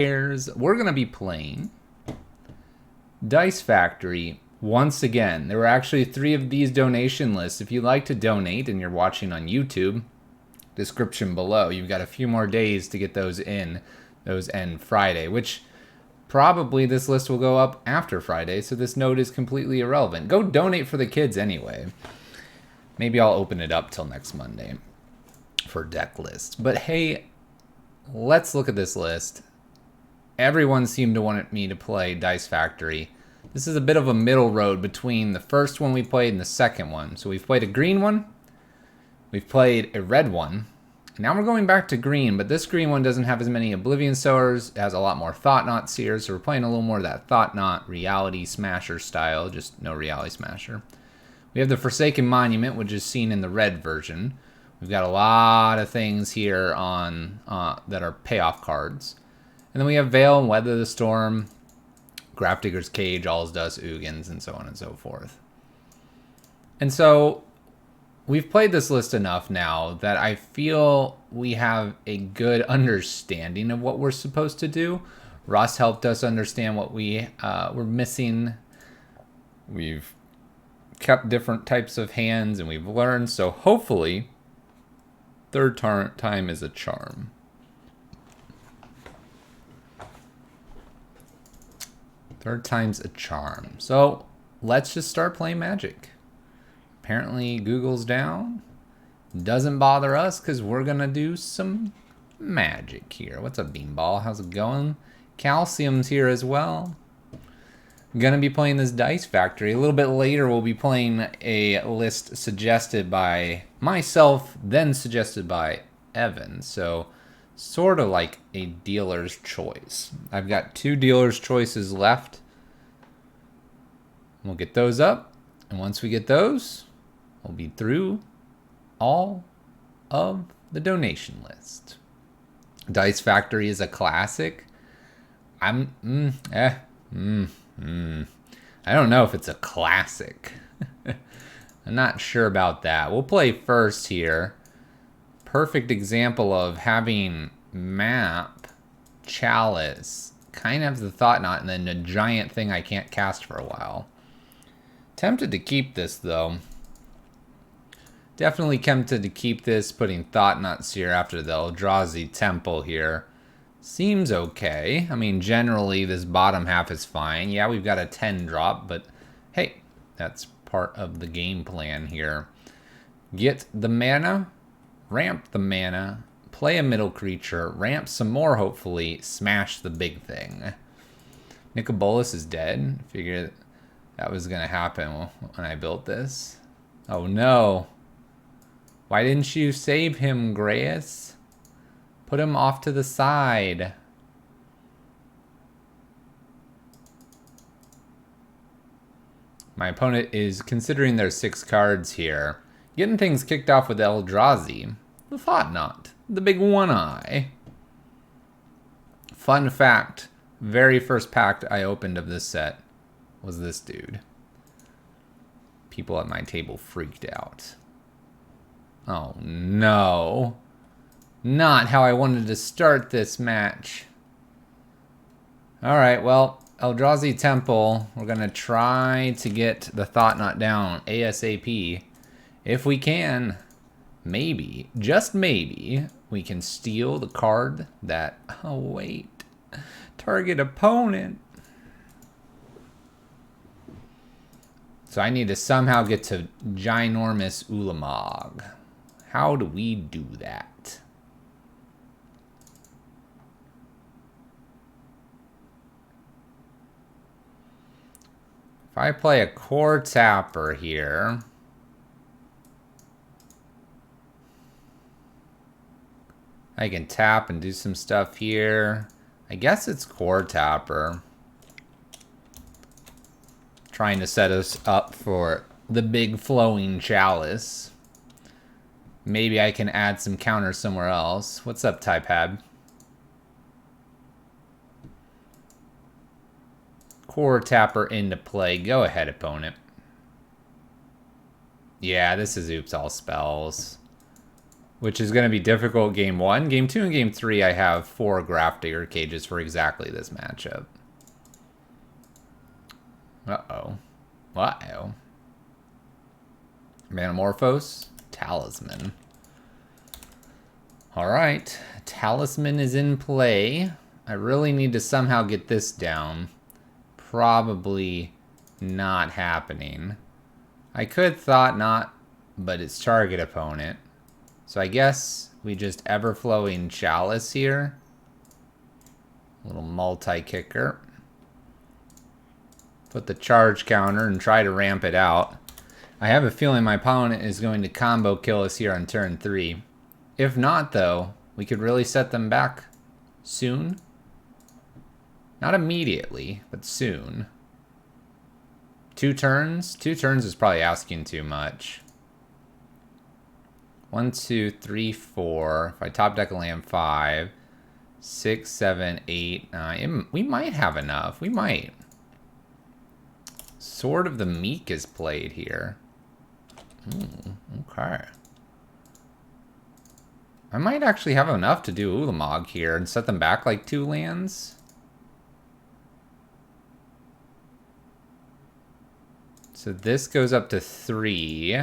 We're going to be playing Dice Factory once again. There were actually 3 of these donation lists. If you'd like to donate and you're watching on YouTube, description below. You've got a few more days to get those in. Those end Friday, which probably this list will go up after Friday, so this note is completely irrelevant. Go donate for the kids anyway. Maybe I'll open it up till next Monday for deck lists. But hey, let's look at this list. Everyone seemed to want me to play Dice Factory. This is a bit of a middle road between the first one we played and the second one. So we've played a green one, we've played a red one, and now we're going back to green, but this green one doesn't have as many Oblivion Sowers, it has a lot more Thought Knot Seers, so we're playing a little more of that Thought Knot Reality Smasher style, just no Reality Smasher. We have the Forsaken Monument, which is seen in the red version. We've got a lot of things here on that are payoff cards. And then we have Veil and Weather the Storm, Grafdigger's Cage, All's Dust, Ugins, and so on and so forth. And so we've played this list enough now that I feel we have a good understanding of what we're supposed to do. Russ helped us understand what we were missing. We've kept different types of hands and we've learned. So hopefully, third time is a charm. Third time's a charm. So let's just start playing Magic. Apparently Google's down. Doesn't bother us because we're going to do some Magic here. What's up, Beanball? How's it going? Calcium's here as well. Going to be playing this Dice Factory. A little bit later we'll be playing a list suggested by myself, then suggested by Evan. So sort of like a dealer's choice. I've got 2 dealer's choices left. We'll get those up. And once we get those, we'll be through all of the donation list. Dice Factory is a classic. I don't know if it's a classic. I'm not sure about that. We'll play first here. Perfect example of having map, chalice, kind of the Thought Knot, and then a giant thing I can't cast for a while. Tempted to keep this though. Definitely tempted to keep this, putting Thought Knots here after the Eldrazi Temple here. Seems okay. I mean, generally this bottom half is fine. Yeah, we've got a 10 drop, but hey, that's part of the game plan here. Get the mana, ramp the mana, play a middle creature, ramp some more hopefully, smash the big thing. Nicobolus is dead. Figured that was going to happen when I built this. Oh no. Why didn't you save him, Grace? Put him off to the side. My opponent is considering their 6 cards here. Getting things kicked off with Eldrazi. The Thought Knot. The big one eye. Fun fact. Very first pack I opened of this set was this dude. People at my table freaked out. Oh no. Not how I wanted to start this match. Alright, well, Eldrazi Temple. We're going to try to get the Thought Knot down ASAP. If we can, maybe, just maybe, we can steal the card that... Oh, wait. Target opponent. So I need to somehow get to Ginormous Ulamog. How do we do that? If I play a core tapper here, I can tap and do some stuff here. I guess it's core tapper. Trying to set us up for the big flowing chalice. Maybe I can add some counters somewhere else. What's up, Typab? Core tapper into play. Go ahead, opponent. Yeah, this is Oops All Spells. which is going to be difficult game 1. Game 2 and game 3, I have 4 Grafdigger cages for exactly this matchup. Uh-oh. Uh-oh. Manamorphose. Talisman. Alright. Talisman is in play. I really need to somehow get this down. Probably not happening. I could Thought Knot, but it's target opponent. So I guess we just Everflowing Chalice here. A little multi-kicker. Put the charge counter and try to ramp it out. I have a feeling my opponent is going to combo kill us here on turn 3. If not, though, we could really set them back soon. Not immediately, but soon. 2 turns? 2 turns is probably asking too much. 1, 2, 3, 4. If I top deck a land, 5, 6, 7, 8, 9. We might have enough. We might. Sword of the Meek is played here. Okay. I might actually have enough to do Ulamog here and set them back like 2 lands. So this goes up to 3.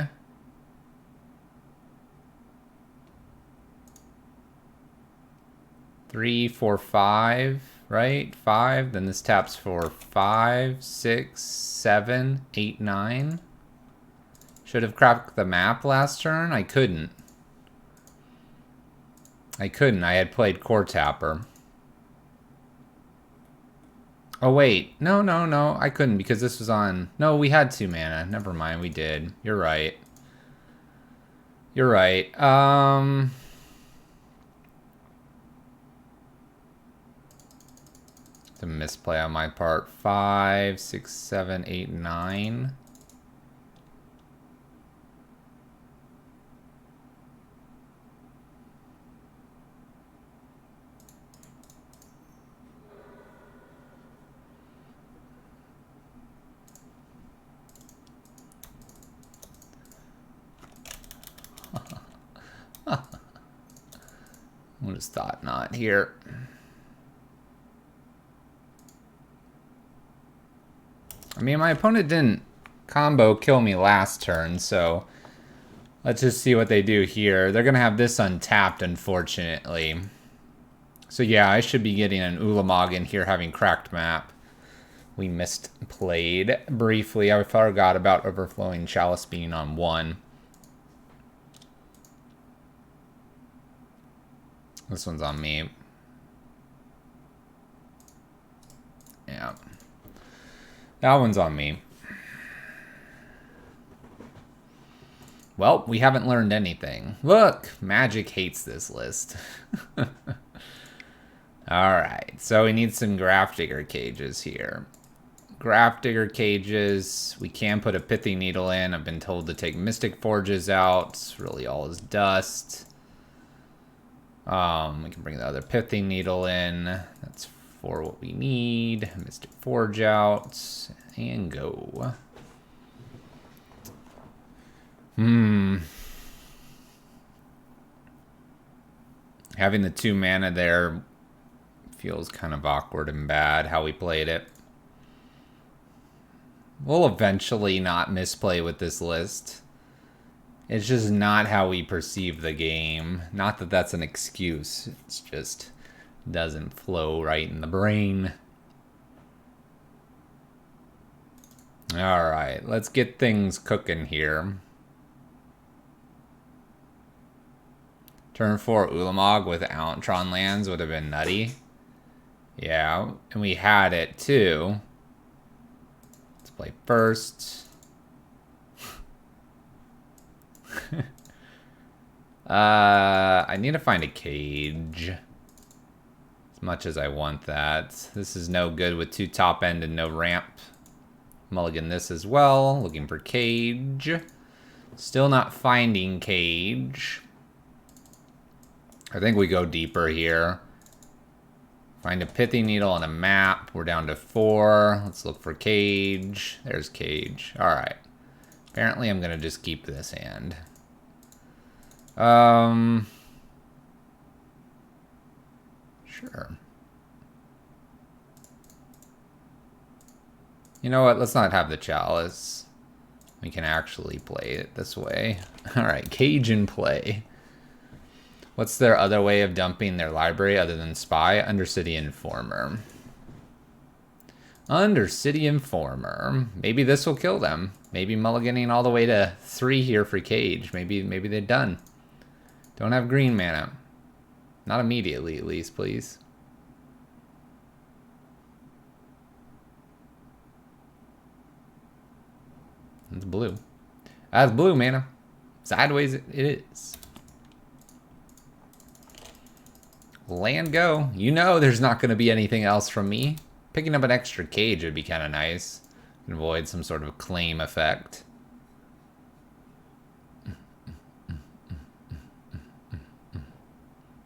Three, 4, 5, right? 5. Then this taps for 5, 6, 7, 8, 9. Should have cracked the map last turn. I couldn't. I had played Core Tapper. Oh, wait. No. I couldn't because this was on... No, we had 2 mana. Never mind. We did. You're right. It's a misplay on my part. 5, 6, 7, 8, 9. What is Thought Knot here? I mean, my opponent didn't combo kill me last turn, so let's just see what they do here. They're going to have this untapped, unfortunately. So yeah, I should be getting an Ulamog in here having cracked map. We misplayed briefly. I forgot about Overflowing Chalice being on 1. This one's on me. Yeah. That one's on me. Well, we haven't learned anything. Look, Magic hates this list. Alright, so we need some Grafdigger cages here. Grafdigger cages, we can put a Pithy Needle in. I've been told to take Mystic Forges out. It's really all is dust. We can bring the other Pithy Needle in. That's for what we need. Mystic Forge out. And go. Having the 2 mana there feels kind of awkward and bad how we played it. We'll eventually not misplay with this list. It's just not how we perceive the game. Not that that's an excuse. It's just doesn't flow right in the brain. Alright, let's get things cooking here. Turn 4 Ulamog with Outtron lands would have been nutty. Yeah, and we had it too. Let's play first. I need to find a cage. As much as I want that. This is no good with 2 top end and no ramp. Mulligan this as well. Looking for cage. Still not finding cage. I think we go deeper here. Find a Pithy Needle on a map. We're down to 4. Let's look for cage. There's cage. Alright. Apparently I'm going to just keep this hand. Sure. You know what? Let's not have the chalice. We can actually play it this way. Alright, Cage in play. What's their other way of dumping their library other than Spy? Undercity Informer. Undercity Informer. Maybe this will kill them. Maybe mulliganing all the way to 3 here for Cage. Maybe they're done. Don't have green mana. Not immediately, at least, please. It's blue. That's blue mana. Sideways it is. Land go. You know there's not going to be anything else from me. Picking up an extra Cage would be kind of nice. Avoid some sort of claim effect.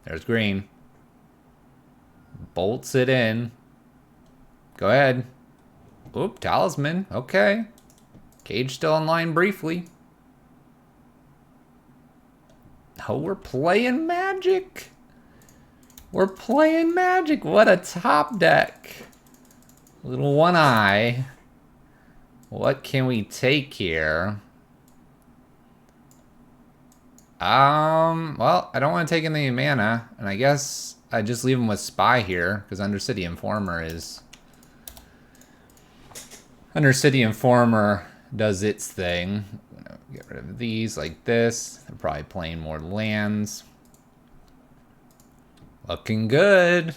There's green. Bolts it in. Go ahead. Oop, Talisman. Okay. Cage still online briefly. Oh, we're playing Magic. We're playing Magic. What a top deck. Little one eye. What can we take here? Well, I don't want to take any mana, and I guess I just leave him with Spy here, because Undercity Informer is... Undercity Informer does its thing. I'm gonna get rid of these like this. They're probably playing more lands. Looking good.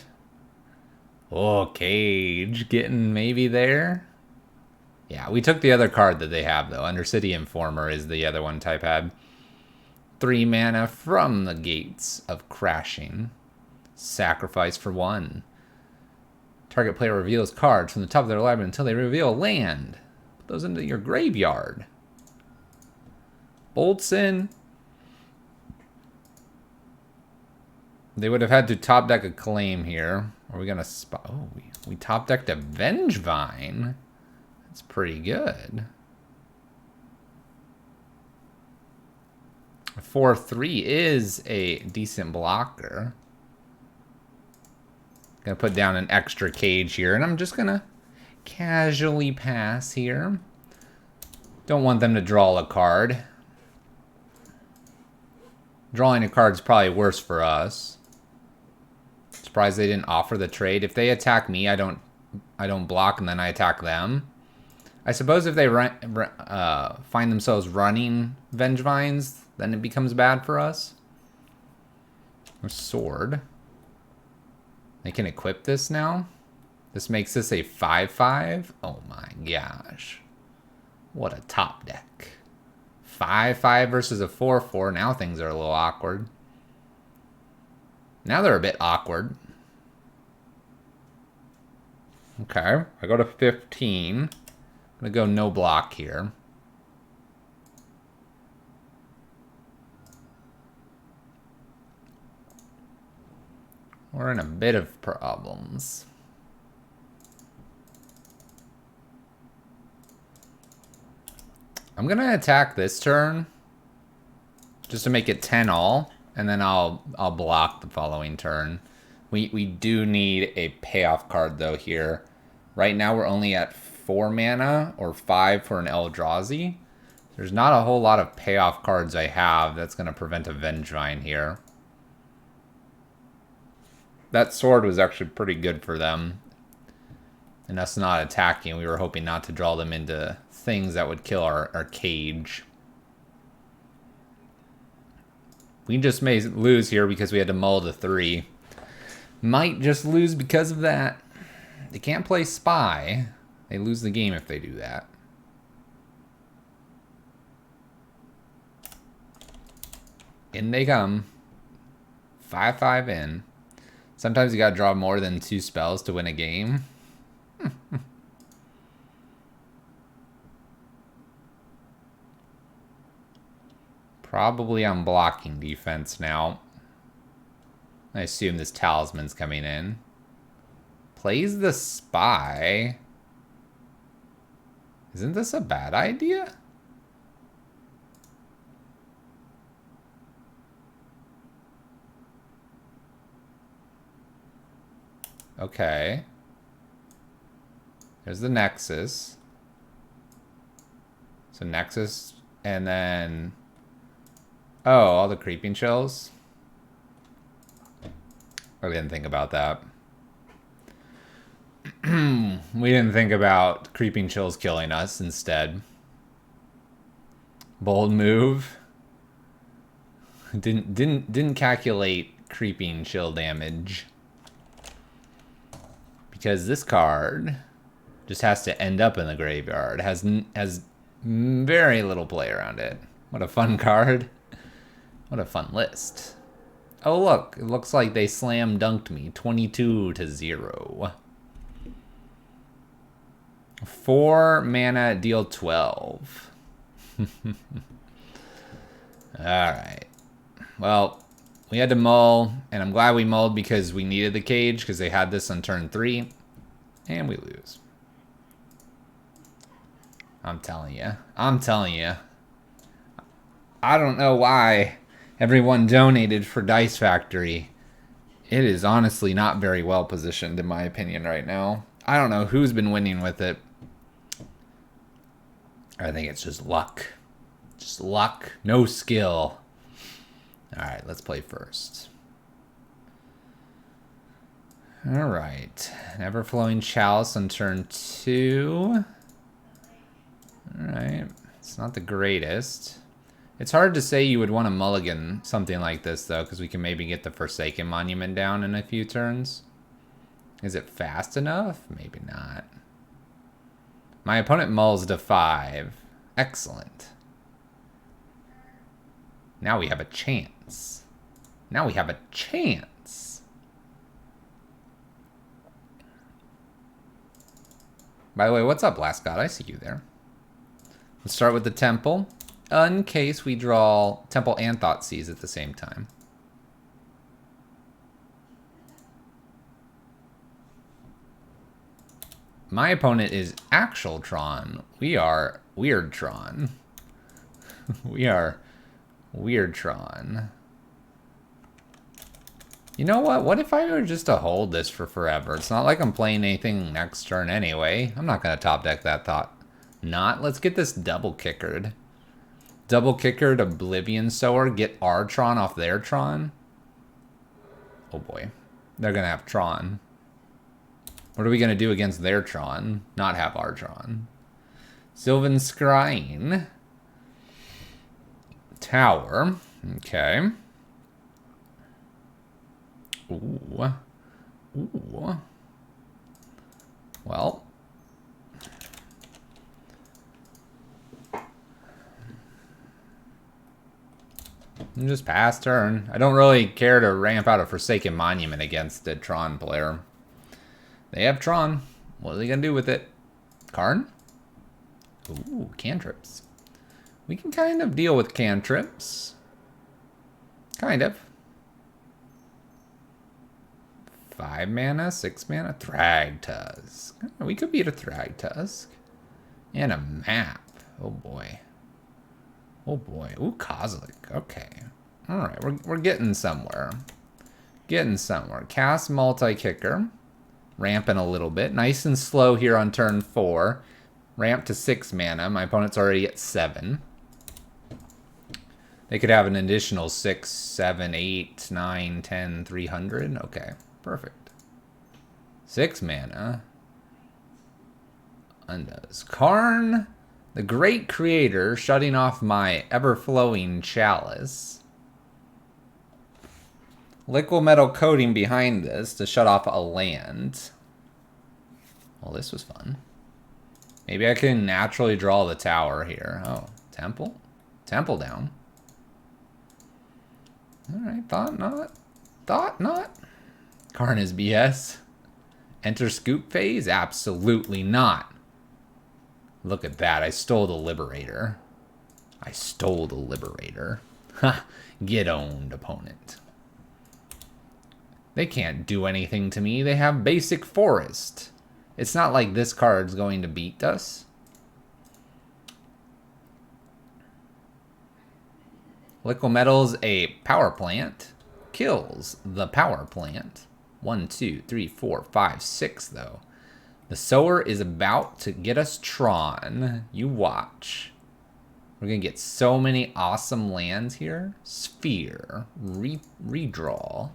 Oh, Cage getting maybe there. Yeah, we took the other card that they have, though. Undercity Informer is the other one type had. 3 mana from the Gates of Crashing. Sacrifice for 1. Target player reveals cards from the top of their library until they reveal land. Put those into your graveyard. Bolts in. They would have had to top deck a Claim here. Are we gonna spot? Oh, we top decked a Vengevine. That's pretty good. 4/3 is a decent blocker. Gonna put down an extra Cage here, and I'm just gonna casually pass here. Don't want them to draw a card. Drawing a card is probably worse for us. Surprised they didn't offer the trade. If they attack me, I don't block, and then I attack them. I suppose if they find themselves running Vengevines, then it becomes bad for us. A sword. They can equip this now. This makes this a 5/5. Oh my gosh. What a top deck. 5/5 versus a 4/4. Now things are a little awkward. Now they're a bit awkward. Okay, I go to 15. I'm gonna go no block here. We're in a bit of problems. I'm gonna attack this turn just to make it 10 all, and then I'll block the following turn. We do need a payoff card though here. Right now we're only at 4 mana or 5 for an Eldrazi. There's not a whole lot of payoff cards I have that's gonna prevent a Vengevine here. That sword was actually pretty good for them. And us not attacking, we were hoping not to draw them into things that would kill our Cage. We just may lose here because we had to mull to 3. Might just lose because of that. They can't play Spy. They lose the game if they do that. In they come. 5/5 in. Sometimes you gotta draw more than 2 spells to win a game. Probably on blocking defense now. I assume this Talisman's coming in. Plays the Spy. Isn't this a bad idea? Okay. There's the Nexus. So Nexus, and then... Oh, all the Creeping Chills? I didn't think about that. We didn't think about Creeping Chills killing us instead. Bold move. Didn't calculate Creeping Chill damage. Because this card just has to end up in the graveyard. Has very little play around it. What a fun card. What a fun list. Oh look, it looks like they slam dunked me. 22-0. 4 mana, deal 12. Alright. Well, we had to mull, and I'm glad we mulled because we needed the cage because they had this on turn 3. And we lose. I'm telling you. I'm telling you. I don't know why everyone donated for Dice Factory. It is honestly not very well positioned in my opinion right now. I don't know who's been winning with it. I think it's just luck. Just luck, no skill. Alright, let's play first. Alright. Never-Flowing Chalice on turn 2. Alright. It's not the greatest. It's hard to say you would want to mulligan something like this, though, because we can maybe get the Forsaken Monument down in a few turns. Is it fast enough? Maybe not. My opponent mulls to 5. Excellent. Now we have a chance. Now we have a chance. By the way, what's up, Last God? I see you there. Let's start with the Temple. In case we draw Temple and Thoughtseize at the same time. My opponent is actual Tron. We are Weird Tron. We are Weird Tron. You know what? What if I were just to hold this for forever? It's not like I'm playing anything next turn anyway. I'm not going to top deck that thought. Not. Let's get this double kickered. Double kickered Oblivion Sower. Get our Tron off their Tron. Oh boy. They're going to have Tron. What are we going to do against their Tron? Not have our Tron. Sylvan Scrying. Tower. Okay. Ooh. Ooh. Well. Just pass turn. I don't really care to ramp out a Forsaken Monument against a Tron player. They have Tron. What are they going to do with it? Karn? Ooh, cantrips. We can kind of deal with cantrips. Kind of. 5 mana, 6 mana. Thragtusk. We could beat a Thragtusk. And a map. Oh boy. Oh boy. Ooh, Kozilek. Okay. Alright, we're getting somewhere. Getting somewhere. Cast Multi-Kicker. Ramping a little bit. Nice and slow here on turn 4. Ramp to 6 mana. My opponent's already at 7. They could have an additional 6, 7, 8, 9, 10, 300. Okay, perfect. 6 mana. Undoes. Karn, the Great Creator, shutting off my ever-flowing Chalice. Liquid Metal Coating behind this to shut off a land. Well, this was fun. Maybe I can naturally draw the tower here. Oh, Temple? Temple down. Alright, thought not. Thought not. Karn is BS. Enter Scoop Phase? Absolutely not. Look at that. I stole the Liberator. I stole the Liberator. Ha! Get owned, opponent. They can't do anything to me. They have basic forest. It's not like this card's going to beat us. Liquid Metal's a power plant. Kills the power plant. 1, 2, 3, 4, 5, 6, though. The Sower is about to get us Tron. You watch. We're going to get so many awesome lands here. Sphere. Redraw.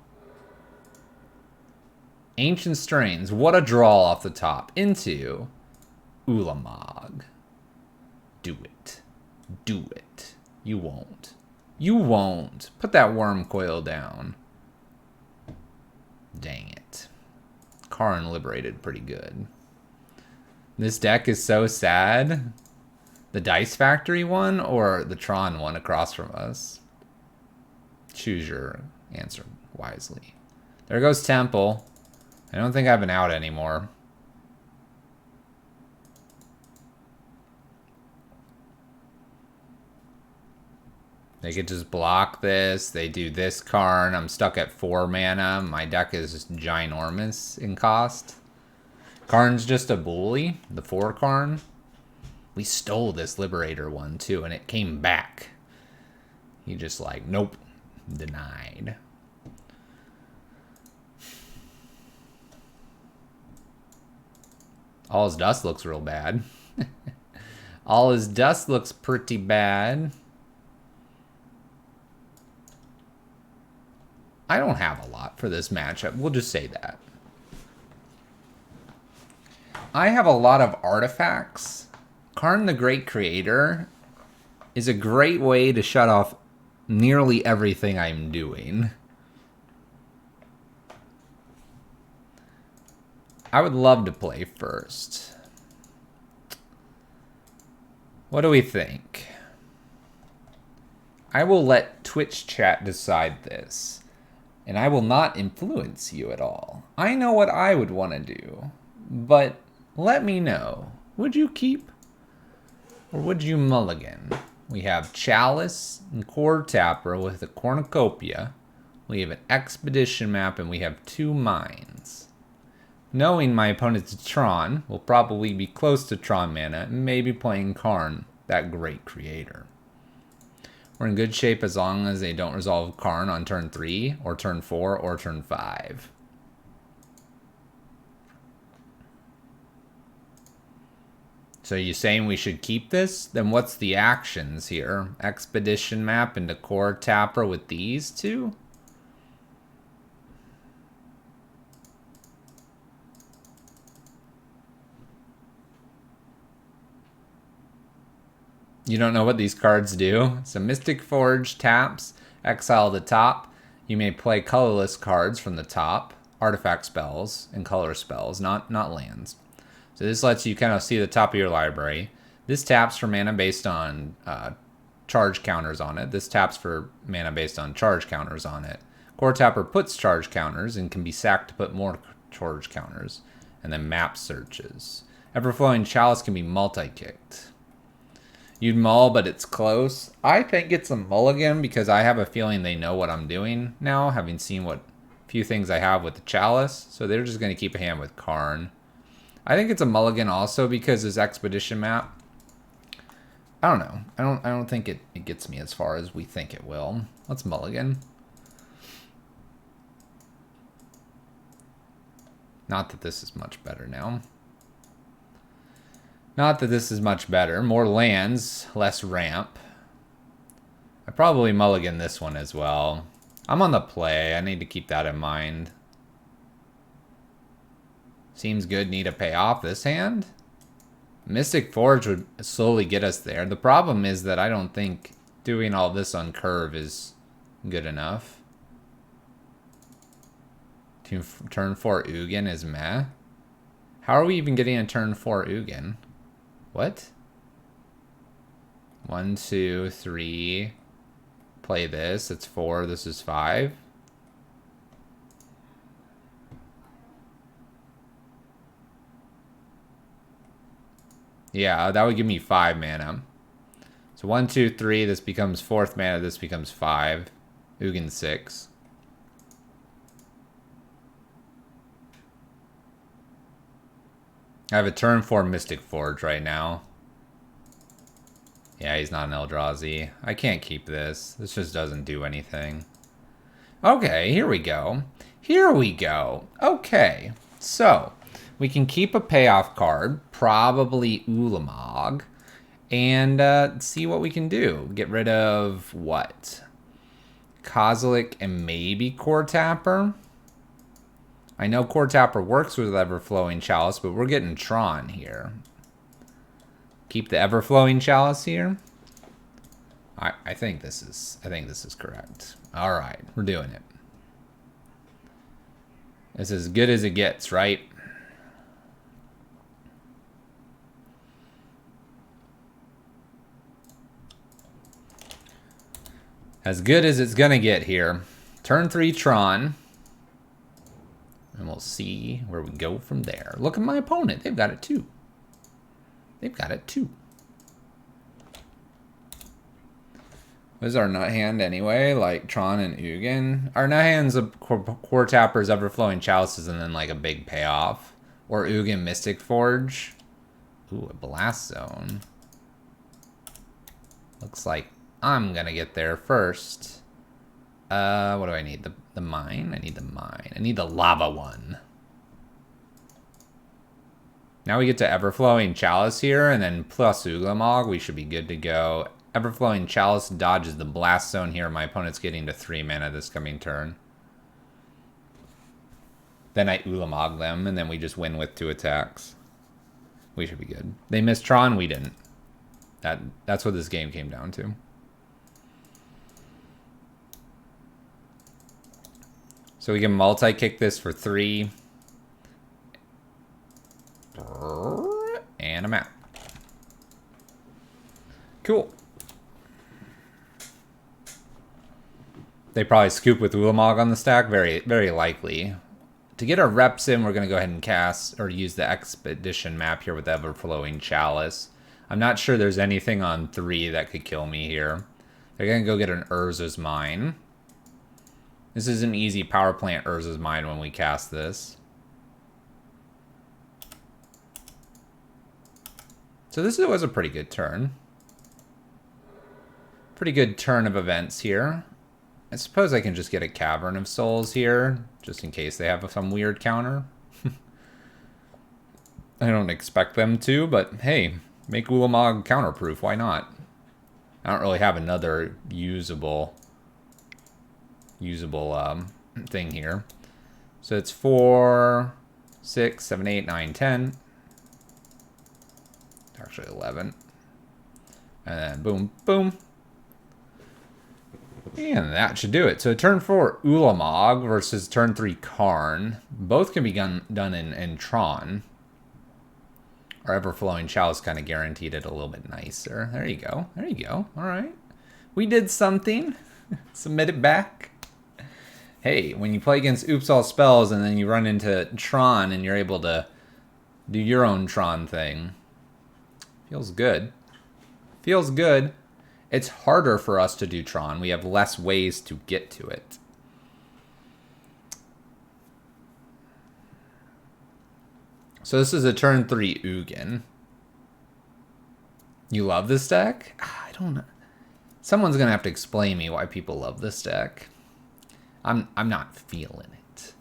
Ancient Strains. What a draw off the top. Into Ulamog. Do it. Do it. You won't. You won't. Put that worm coil down. Dang it. Karn liberated pretty good. This deck is so sad. The Dice Factory one or the Tron one across from us? Choose your answer wisely. There goes Temple. I don't think I have an out anymore. They could just block this. They do this Karn. I'm stuck at 4 mana. My deck is ginormous in cost. Karn's just a bully. The 4 Karn. We stole this Liberator one too, and it came back. He just like, nope. Denied. All His Dust looks real bad. All His Dust looks pretty bad. I don't have a lot for this matchup. We'll just say that. I have a lot of artifacts. Karn the Great Creator is a great way to shut off nearly everything I'm doing. I would love to play first. What do we think? I will let Twitch chat decide this. And I will not influence you at all. I know what I would want to do. But let me know. Would you keep? Or would you mulligan? We have Chalice and Core Tapper with a Cornucopia. We have an Expedition map and we have 2 mines. Knowing my opponent's Tron, will probably be close to Tron mana and maybe playing Karn, that Great Creator. We're in good shape as long as they don't resolve Karn on turn 3, or turn 4, or turn 5. So you saying we should keep this? Then what's the actions here? Expedition map into Core Tapper with these 2? You don't know what these cards do? So Mystic Forge taps, exile the top. You may play colorless cards from the top, artifact spells and color spells, not lands. So this lets you kind of see the top of your library. This taps for mana based on charge counters on it. This taps for mana based on charge counters on it. Core Tapper puts charge counters and can be sacked to put more charge counters. And then map searches. Everflowing Chalice can be multi-kicked. You'd mull, but it's close. I think it's a mulligan because I have a feeling they know what I'm doing now, having seen what few things I have with the Chalice. So they're just going to keep a hand with Karn. I think it's a mulligan also because this Expedition map, I don't know. I don't think it gets me as far as we think it will. Let's mulligan. Not that this is much better now. Not that this is much better. More lands, less ramp. I probably mulligan this one as well. I'm on the play. I need to keep that in mind. Seems good. Need to pay off this hand. Mystic Forge would slowly get us there. The problem is that I don't think doing all this on curve is good enough. Turn 4 Ugin is meh. How are we even getting a turn 4 Ugin? What? 1, 2, 3. Play this. It's 4. This is 5. Yeah, that would give me 5 mana. So 1, 2, 3. This becomes 4th mana. This becomes 5. Ugin 6. I have a turn 4 Mystic Forge right now. Yeah, he's not an Eldrazi. I can't keep this. This just doesn't do anything. Okay, here we go. Here we go. Okay, so we can keep a payoff card, probably Ulamog, and see what we can do. Get rid of what? Kozilek and maybe Core Tapper. I know Core Tapper works with Everflowing Chalice, but we're getting Tron here. Keep the Everflowing Chalice here. I think this is correct. All right, we're doing it. It's as good as it gets, right? As good as it's gonna get here. Turn 3 Tron. And we'll see where we go from there. Look at my opponent. They've got it too. They've got it too. What is our nut hand anyway? Like Tron and Ugin? Our nut hand's a Core Tappers, Everflowing Chalices, and then like a big payoff. Or Ugin Mystic Forge. Ooh, a Blast Zone. Looks like I'm gonna get there first. What do I need? The mine? I need the mine. I need the lava one. Now we get to Everflowing Chalice here, and then plus Uglamog, we should be good to go. Everflowing Chalice dodges the Blast Zone here. My opponent's getting to 3 mana this coming turn. Then I Ulamog them, and then we just win with 2 attacks. We should be good. They missed Tron, we didn't. That's what this game came down to. So we can multi-kick this for 3. And I'm out. Cool. They probably scoop with Ulamog on the stack. Very, very likely. To get our reps in, we're going to go ahead and cast or use the Expedition map here with Everflowing Chalice. I'm not sure there's anything on 3 that could kill me here. They're going to go get an Urza's Mine. This is an easy power plant Urza's Mine when we cast this. So this was a pretty good turn. Pretty good turn of events here. I suppose I can just get a Cavern of Souls here, just in case they have some weird counter. I don't expect them to, but hey, make Ulamog counterproof, why not? I don't really have another usable thing here. So it's 4, 6, 7, 8, 9, 10. Actually 11. And then boom, boom. And that should do it. So turn 4 Ulamog versus turn 3 Karn. Both can be done in Tron. Our Everflowing Chalice kind of guaranteed it a little bit nicer. There you go. There you go. All right. We did something. Submit it back. Hey, when you play against Oops All Spells and then you run into Tron and you're able to do your own Tron thing. Feels good. Feels good. It's harder for us to do Tron. We have less ways to get to it. So this is a turn 3 Ugin. You love this deck? I don't know. Someone's going to have to explain me why people love this deck. I'm not feeling it.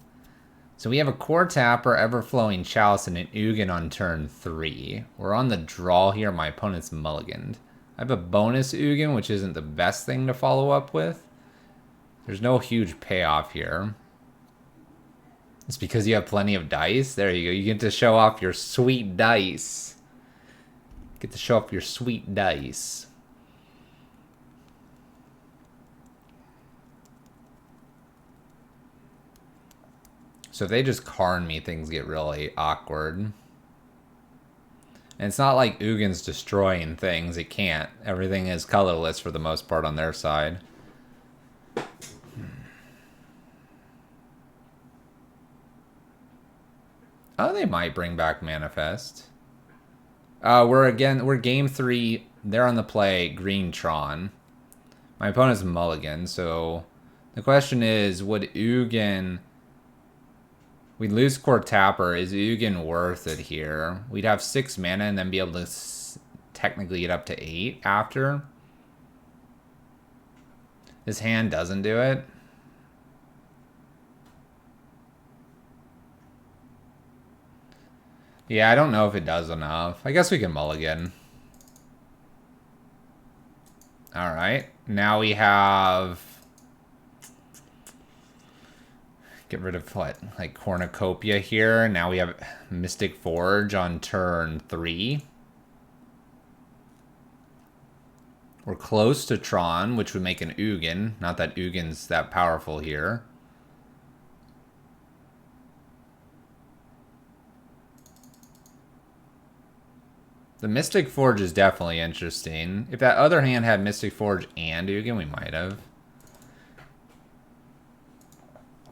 So we have a Core Tapper, Everflowing Chalice, and an Ugin on turn 3. We're on the draw here. My opponent's mulliganed. I have a bonus Ugin, which isn't the best thing to follow up with. There's no huge payoff here. It's because you have plenty of dice. There you go. You get to show off your sweet dice. Get to show off your sweet dice. So if they just Karn me, things get really awkward. And it's not like Ugin's destroying things. It can't. Everything is colorless for the most part on their side. Oh, they might bring back Manifest. We're game 3. They're on the play, Green Tron. My opponent's mulligan, so the question is, would Ugin... We'd lose Core Tapper. Is Ugin worth it here? We'd have 6 mana and then be able to technically get up to 8 after. This hand doesn't do it. Yeah, I don't know if it does enough. I guess we can mulligan. Alright, now we have... Get rid of what? Like Cornucopia here. Now we have Mystic Forge on turn 3. We're close to Tron, which would make an Ugin. Not that Ugin's that powerful here. The Mystic Forge is definitely interesting. If that other hand had Mystic Forge and Ugin, we might have.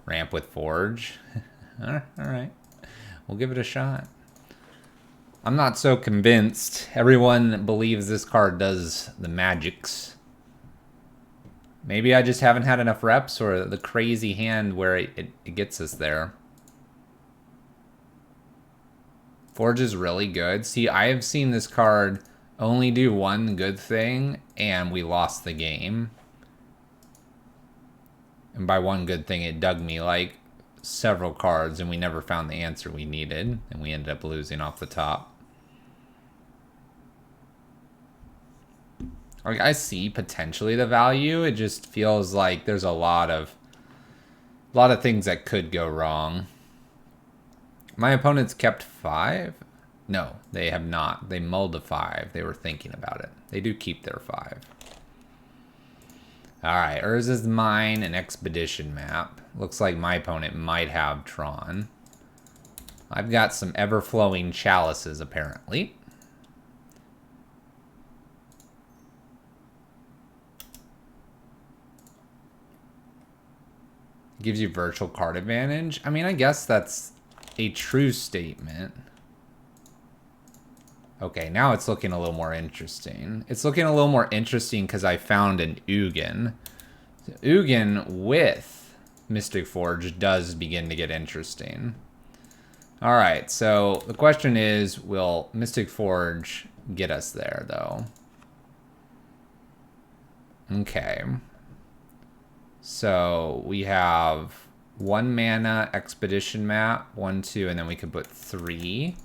Ramp with Forge. Alright. We'll give it a shot. I'm not so convinced. Everyone believes this card does the magics. Maybe I just haven't had enough reps or the crazy hand where it gets us there. Forge is really good. See, I have seen this card only do one good thing, and we lost the game. And by one good thing, it dug me like several cards, and we never found the answer we needed, and we ended up losing off the top. Like, I see potentially the value. It just feels like there's a lot of things that could go wrong. My opponents kept 5? No, they have not. They mulled a 5. They were thinking about it. They do keep their 5. Alright, Urza's Mine, an Expedition map. Looks like my opponent might have Tron. I've got some ever-flowing chalices, apparently. Gives you virtual card advantage. I mean, I guess that's a true statement. Okay, now it's looking a little more interesting. It's looking a little more interesting because I found an Ugin. Ugin with Mystic Forge does begin to get interesting. Alright, so the question is, will Mystic Forge get us there, though? Okay. So we have 1 mana Expedition map, 1, 2, and then we could put 3.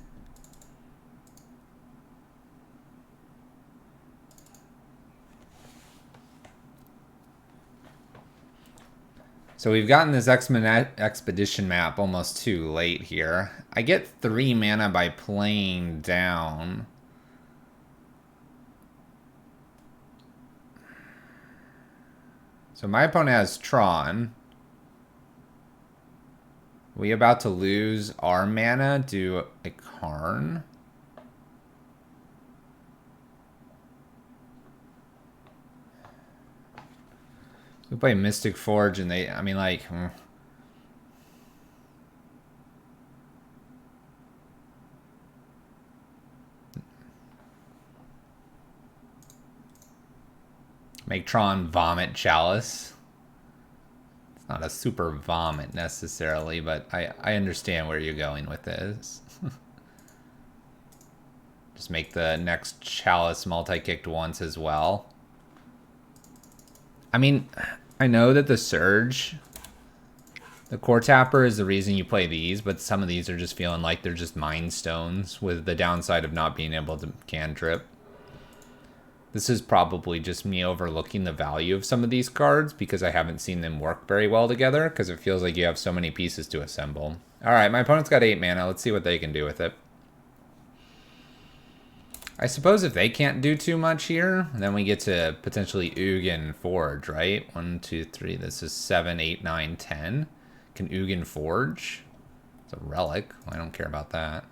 So we've gotten this Expedition map almost too late here. I get 3 mana by playing down. So my opponent has Tron. We about to lose our mana to a Karn. We play Mystic Forge and they, I mean, like... Make Tron vomit Chalice. It's not a super vomit necessarily, but I understand where you're going with this. Just make the next Chalice multi-kicked once as well. I mean, I know that the Surge, the Core Tapper is the reason you play these, but some of these are just feeling like they're just Mind Stones with the downside of not being able to cantrip. This is probably just me overlooking the value of some of these cards because I haven't seen them work very well together because it feels like you have so many pieces to assemble. Alright, my opponent's got 8 mana. Let's see what they can do with it. I suppose if they can't do too much here, then we get to potentially Ugin Forge, right? 1, 2, 3. This is 7, 8, 9, 10. Can Ugin Forge? It's a relic. I don't care about that.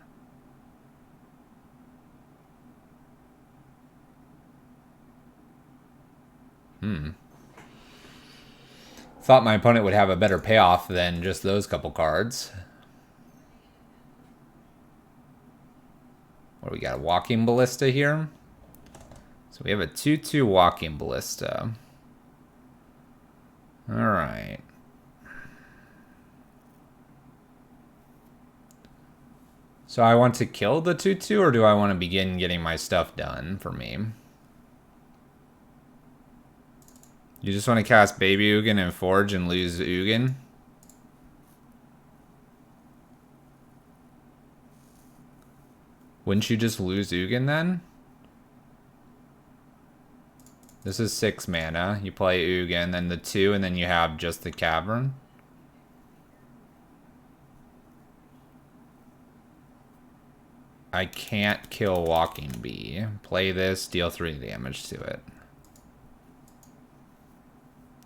Thought my opponent would have a better payoff than just those couple cards. What do we got? A Walking Ballista here. So we have a 2/2 Walking Ballista. Alright. So I want to kill the 2/2 or do I want to begin getting my stuff done for me? You just want to cast Baby Ugin and Forge and lose Ugin? Wouldn't you just lose Ugin then? This is 6 mana. You play Ugin, then the 2, and then you have just the Cavern. I can't kill Walking Bee. Play this, deal 3 damage to it.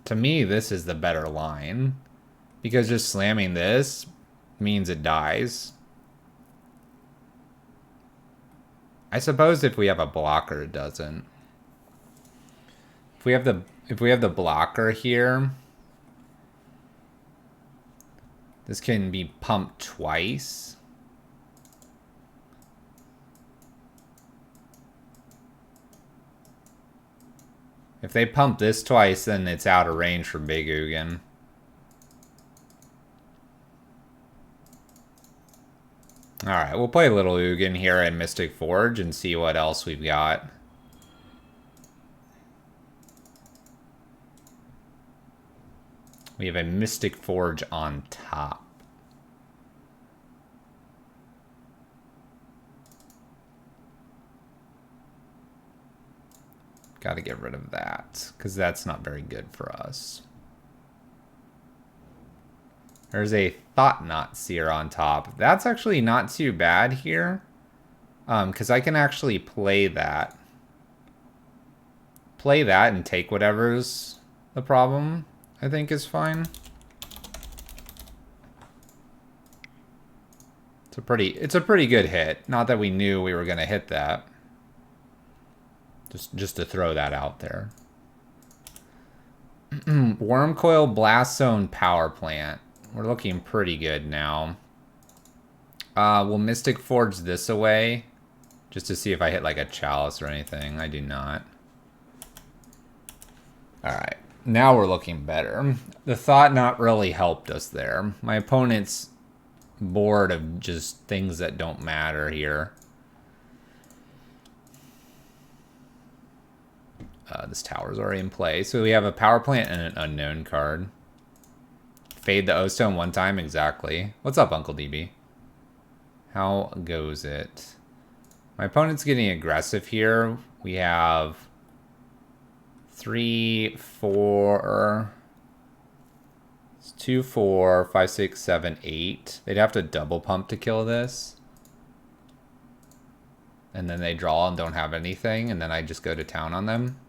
To me, this is the better line. Because just slamming this means it dies. I suppose if we have a blocker, it doesn't. If we have the blocker here, this can be pumped twice. If they pump this twice, then it's out of range for Big Ugin. Alright, we'll play Little Ugin here in Mystic Forge and see what else we've got. We have a Mystic Forge on top. Got to get rid of that, because that's not very good for us. There's a Thought Knot Seer on top. That's actually not too bad here, because I can actually play that. Play that and take whatever's the problem, I think is fine. It's a pretty good hit. Not that we knew we were going to hit that. Just to throw that out there. Wormcoil Blast Zone Power Plant. We're looking pretty good now. We'll Mystic Forge this away. Just to see if I hit like a Chalice or anything. I do not. Alright. Now we're looking better. The Thought Knot really helped us there. My opponent's bored of just things that don't matter here. This tower's already in play. So we have a power plant and an unknown card. Fade the O-Stone one time, exactly. What's up, Uncle DB? How goes it? My opponent's getting aggressive here. We have 3, 4... It's 2, 4, 5, 6, 7, 8. They'd have to double pump to kill this. And then they draw and don't have anything, and then I just go to town on them.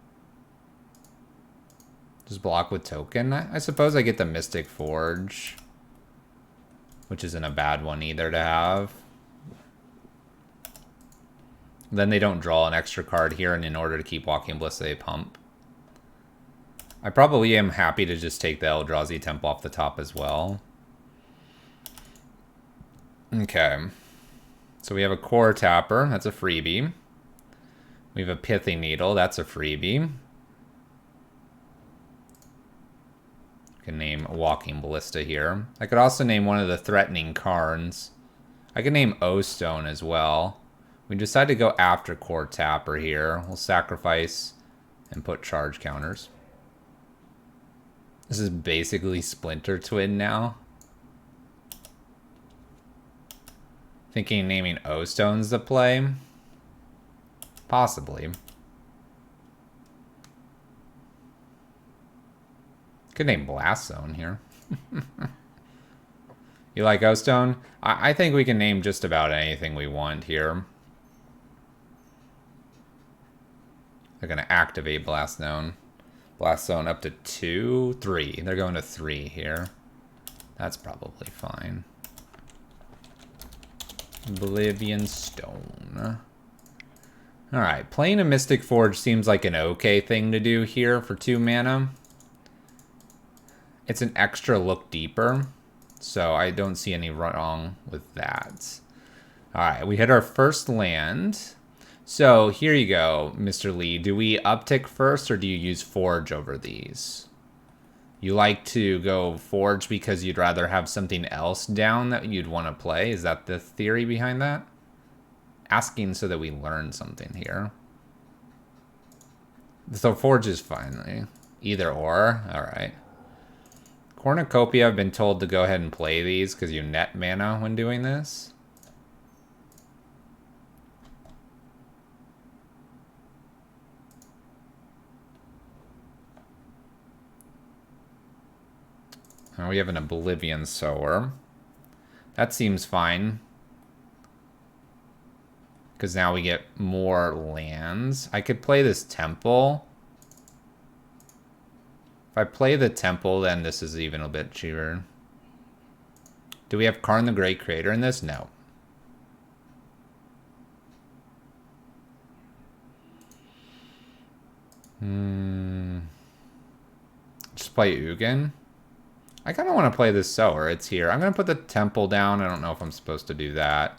Just block with token. I suppose I get the Mystic Forge, which isn't a bad one either to have. Then they don't draw an extra card here, and in order to keep Walking Bliss, they pump. I probably am happy to just take the Eldrazi Temple off the top as well. Okay. So we have a Core Tapper. That's a freebie. We have a Pithy Needle. That's a freebie. Can name Walking Ballista here. I could also name one of the Threatening Karns. I could name O-Stone as well. We decide to go after Core Tapper here. We'll sacrifice and put charge counters. This is basically Splinter Twin now. Thinking naming O-Stone's the play? Possibly. Could name Blast Zone here. You like O-Stone? I think we can name just about anything we want here. They're going to activate Blast Zone. Blast Zone up to 2, 3. They're going to 3 here. That's probably fine. Oblivion Stone. Alright, playing a Mystic Forge seems like an okay thing to do here for 2 mana. It's an extra look deeper, so I don't see any wrong with that. Alright, we hit our first land. So here you go, Mr. Lee. Do we uptick first, or do you use Forge over these? You like to go Forge because you'd rather have something else down that you'd want to play? Is that the theory behind that? Asking so that we learn something here. So Forge is fine. Either or. Alright. Cornucopia, I've been told to go ahead and play these because you net mana when doing this. Now we have an Oblivion Sower. That seems fine. Because now we get more lands. I could play this Temple. If I play the Temple, then this is even a bit cheaper. Do we have Karn the Great Creator in this? No. Just play Ugin. I kind of want to play this Sower. It's here. I'm going to put the Temple down. I don't know if I'm supposed to do that.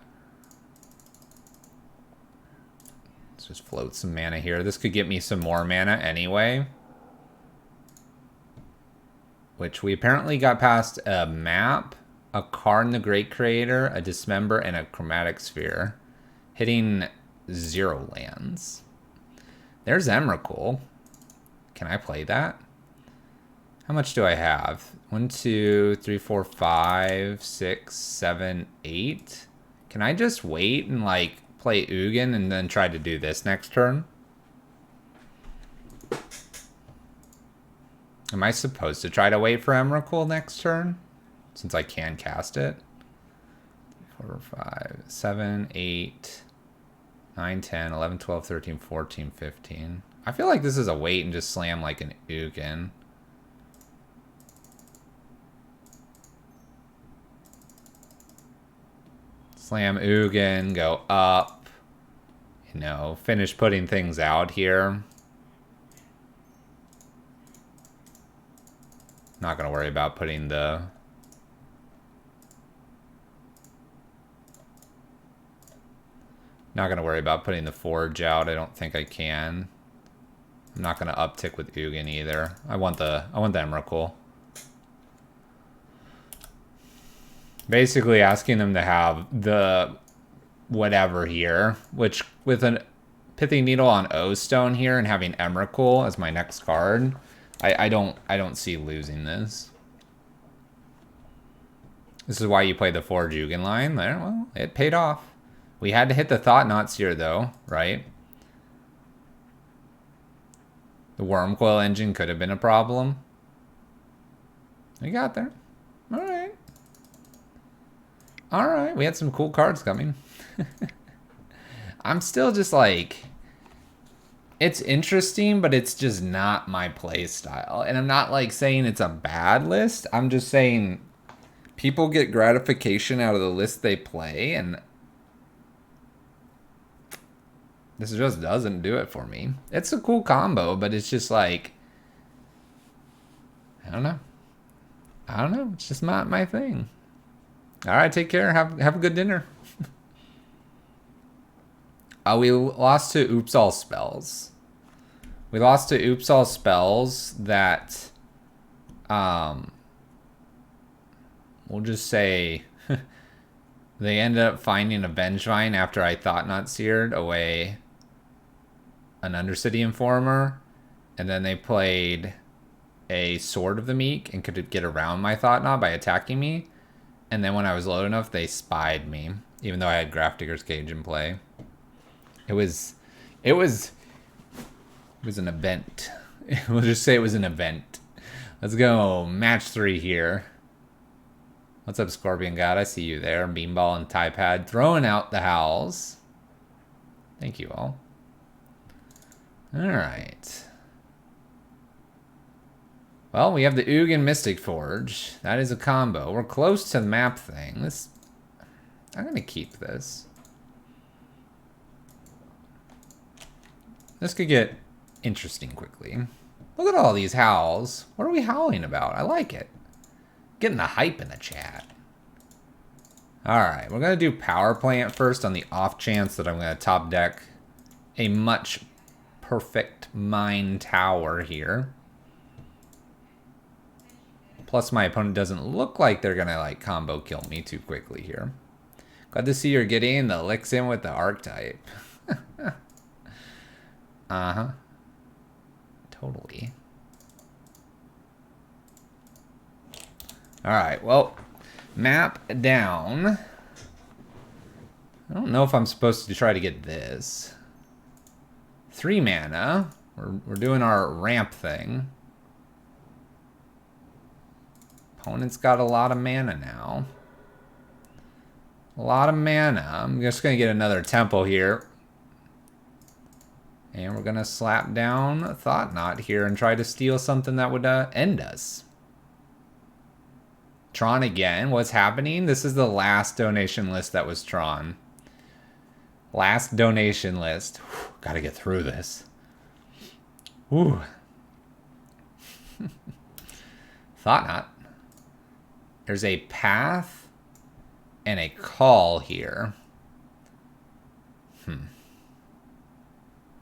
Let's just float some mana here. This could get me some more mana anyway. Which we apparently got past a map, a Karn the Great Creator, a Dismember, and a Chromatic Sphere. Hitting 0 lands. There's Emrakul. Can I play that? How much do I have? 1, 2, 3, 4, 5, 6, 7, 8. Can I just wait and like play Ugin and then try to do this next turn? Am I supposed to try to wait for Emrakul next turn? Since I can cast it. 4, 5, 7, 8, 9, 10, 11, 12, 13, 14, 15. I feel like this is a wait and just slam like an Ugin. Slam Ugin, go up. You know, finish putting things out here. Not going to worry about putting the... Not going to worry about putting the Forge out. I don't think I can. I'm not going to uptick with Ugin either. I want the Emrakul. Basically asking them to have the whatever here, which with a Pithing Needle on O-Stone here and having Emrakul as my next card, I don't see losing this. This is why you play the Forge Ugin line there. Well, it paid off. We had to hit the Thought-Knot Seer though, right? The Wormcoil Engine could have been a problem. We got there. All right. All right, we had some cool cards coming. I'm still just like, it's interesting, but it's just not my play style. And I'm not like saying it's a bad list. I'm just saying people get gratification out of the list they play, and this just doesn't do it for me. It's a cool combo, but it's just like, I don't know. I don't know. It's just not my thing. All right, take care. Have a good dinner. We lost to Oops All Spells. We lost to Oops All Spells that, we'll just say they ended up finding a Vengevine after I Thought-Knot Seared away an Undercity Informer, and then they played a Sword of the Meek and could get around my Thought-Knot by attacking me. And then when I was low enough, they spied me, even though I had Grafdigger's Cage in play. It was an event. We'll just say it was an event. Let's go match 3 here. What's up, Scorpion God? I see you there. Beanball and Tie Pad throwing out the howls. Thank you all. All right. Well, we have the Ugin Mystic Forge. That is a combo. We're close to the map thing. I'm going to keep this. This could get interesting quickly. Look at all these howls. What are we howling about? I like it. Getting the hype in the chat. Alright, we're going to do Power Plant first on the off chance that I'm going to top deck a much perfect mine tower here. Plus my opponent doesn't look like they're going to like combo kill me too quickly here. Glad to see you're getting the licks in with the archetype. Uh-huh. Totally. Alright, well, map down. I don't know if I'm supposed to try to get this. 3 mana. We're doing our ramp thing. Opponent's got a lot of mana now. A lot of mana. I'm just going to get another tempo here. And we're going to slap down Thought Knot here and try to steal something that would end us. Tron again. What's happening? This is the last donation list that was Tron. Last donation list. Whew, gotta get through this. Whew. Thought Knot. There's a path and a call here.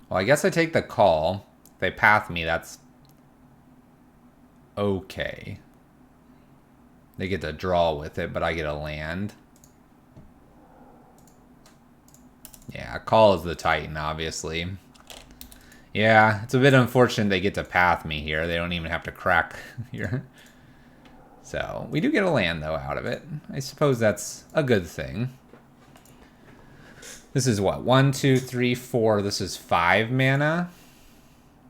Well, I guess I take the call. If they path me, that's okay. They get to draw with it, but I get a land. Yeah, call is the Titan, obviously. Yeah, it's a bit unfortunate they get to path me here. They don't even have to crack here. So, we do get a land, though, out of it. I suppose that's a good thing. This is what? 1, 2, 3, 4. This is 5 mana.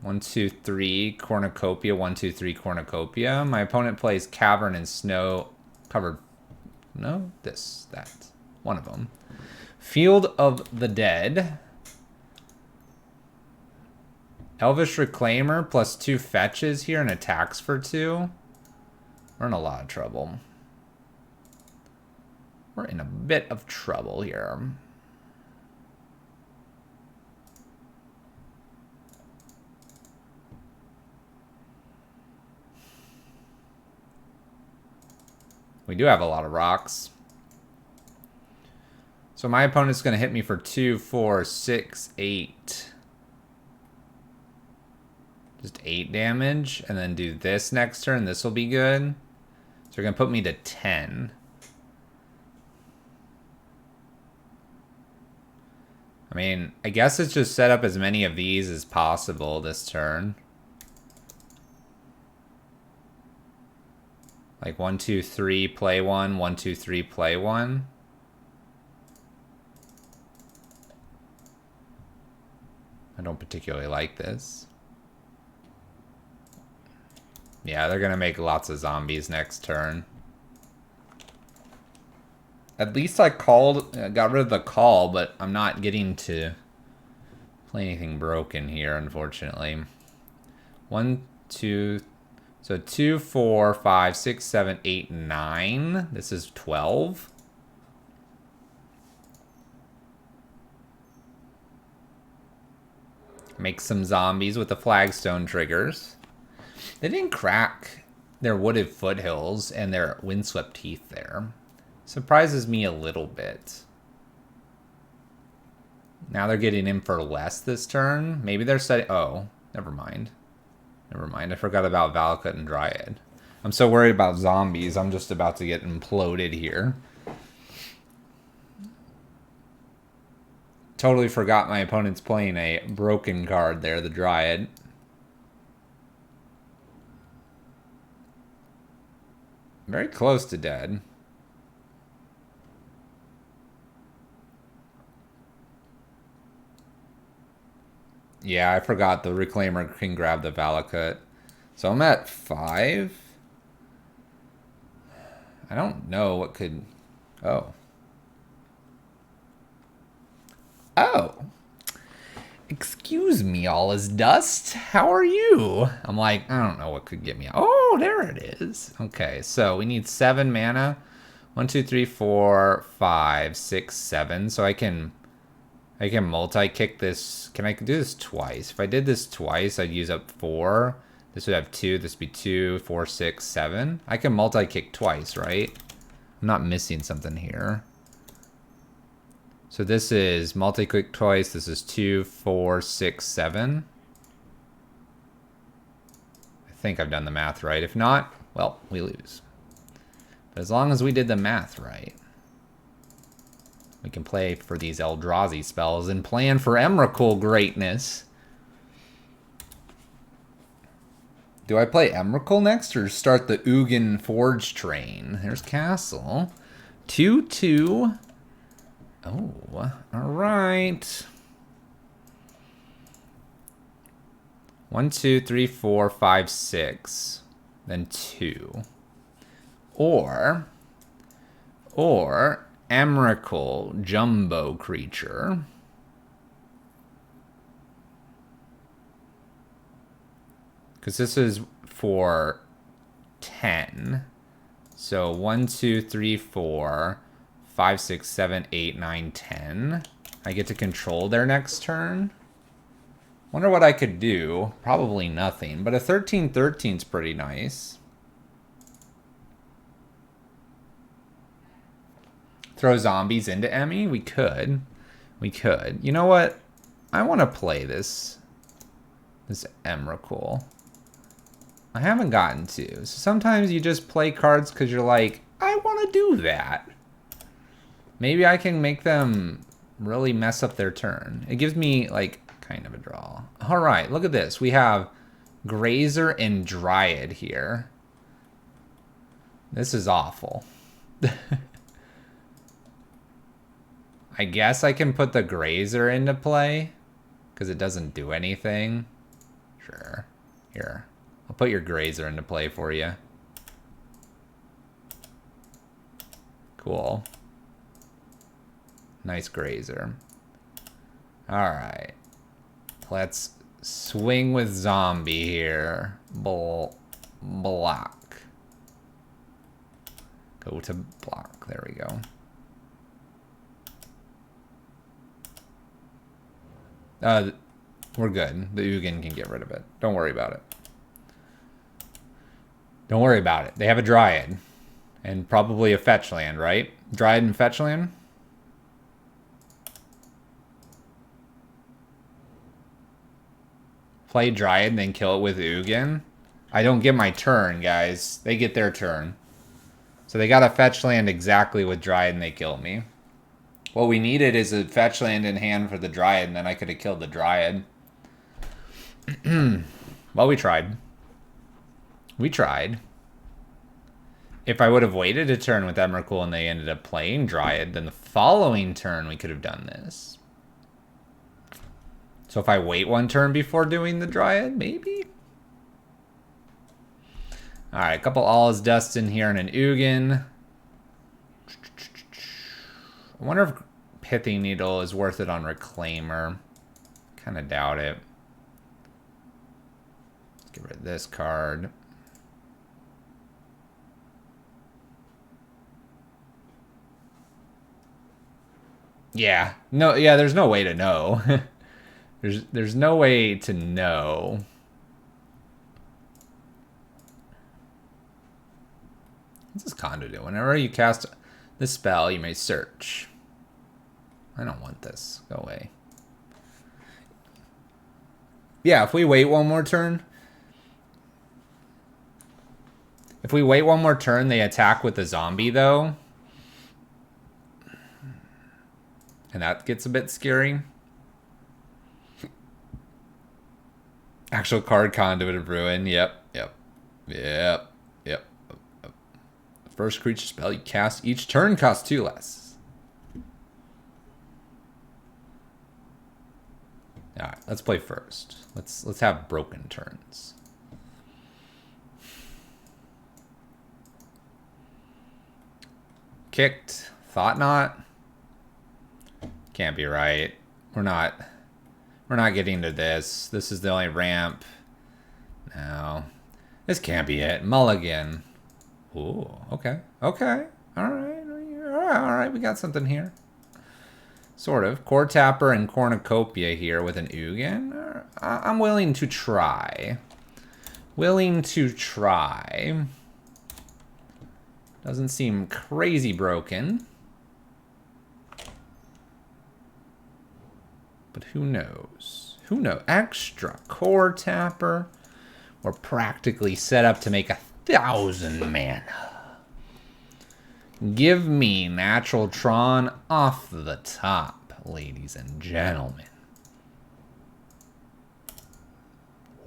1, 2, 3 Cornucopia. 1, 2, 3 Cornucopia. My opponent plays Cavern and Snow covered. No, that. One of them. Field of the Dead. Elvish Reclaimer plus 2 fetches here and attacks for 2. We're in a lot of trouble. We're in a bit of trouble here. We do have a lot of rocks. So my opponent's going to hit me for 2, 4, 6, 8. Just 8 damage. And then do this next turn. This will be good. So they're going to put me to 10. I mean, I guess it's just set up as many of these as possible this turn. Like 1, 2, 3, play 1. 1, 2, 3, play 1. I don't particularly like this. Yeah, they're gonna make lots of zombies next turn. At least I got rid of the call, but I'm not getting to play anything broken here, unfortunately. 1, 2, so 2, 4, 5, 6, 7, 8, 9. This is 12. Make some zombies with the flagstone triggers. They didn't crack their wooded foothills and their windswept heath there. Surprises me a little bit. Now they're getting in for less this turn. Maybe they're setting... Oh, never mind. Never mind. I forgot about Valakut and Dryad. I'm so worried about zombies. I'm just about to get imploded here. Totally forgot my opponent's playing a broken card there, the Dryad. Very close to dead. Yeah, I forgot the Reclaimer can grab the Valakut. So I'm at 5. I don't know what could... Oh. Oh. Excuse me, all is dust. How are you? I'm like, I don't know what could get me out. Oh, there it is. Okay, so we need 7 mana. 1, 2, 3, 4, 5, 6, 7. So I can multi-kick this. Can I do this twice? If I did this twice, I'd use up 4. This would have 2. This would be 2, 4, 6, 7. I can multi-kick twice, right? I'm not missing something here. So this is multi-click twice. This is 2, 4, 6, 7. I think I've done the math right. If not, well, we lose. But as long as we did the math right, we can play for these Eldrazi spells and plan for Emrakul greatness. Do I play Emrakul next or start the Ugin Forge train? There's Castle. 2, 2. Oh, all right. 1, 2, 3, 4, 5, 6. Then 2. Or Emrakul Jumbo Creature. Because this is for 10. So 1, 2, 3, 4, 5, 6, 7, 8, 9, 10. I get to control their next turn. Wonder what I could do. Probably nothing, but a 13/13 is pretty nice. Throw zombies into Emmy? We could. We could. You know what? I want to play this Emrakul. I haven't gotten to. So sometimes you just play cards because you're like, I want to do that. Maybe I can make them really mess up their turn. It gives me, like, kind of a draw. All right, look at this. We have Grazer and Dryad here. This is awful. I guess I can put the Grazer into play because it doesn't do anything. Sure. Here. I'll put your Grazer into play for you. Cool. Nice Grazer. Alright. Let's swing with zombie here. Block. Go to block. There we go. We're good. The Ugin can get rid of it. Don't worry about it. Don't worry about it. They have a Dryad. And probably a fetch land, right? Dryad and fetch land? Play Dryad and then kill it with Ugin? I don't get my turn, guys. They get their turn. So they got a fetch land exactly with Dryad and they killed me. What we needed is a fetch land in hand for the Dryad, and then I could have killed the Dryad. Well, we tried. We tried. If I would have waited a turn with Emrakul and they ended up playing Dryad, then the following turn we could have done this. So if I wait one turn before doing the Dryad, maybe? Alright, a couple All's Dust in here and an Ugin. I wonder if Pithing Needle is worth it on Reclaimer. Kind of doubt it. Let's get rid of this card. Yeah. No, yeah, there's no way to know. there's no way to know. What's this condo do? Whenever you cast this spell, you may search. I don't want this. Go away. Yeah, if we wait one more turn. If we wait one more turn, they attack with the zombie, though. And that gets a bit scary. Actual card Conduit of Ruin. Yep. First creature spell you cast each turn costs 2 less. Alright, let's play first. Let's have broken turns. Kicked. Thought not. Can't be right. We're not getting to this. This is the only ramp. No. This can't be it. Mulligan. Ooh, okay. Okay. Alright, we got something here. Sort of. Core Tapper and Cornucopia here with an Ugin. I'm willing to try. Willing to try. Doesn't seem crazy broken. But who knows? Who knows? Extra Core Tapper. We're practically set up to make 1,000 mana. Give me Natural Tron off the top, ladies and gentlemen.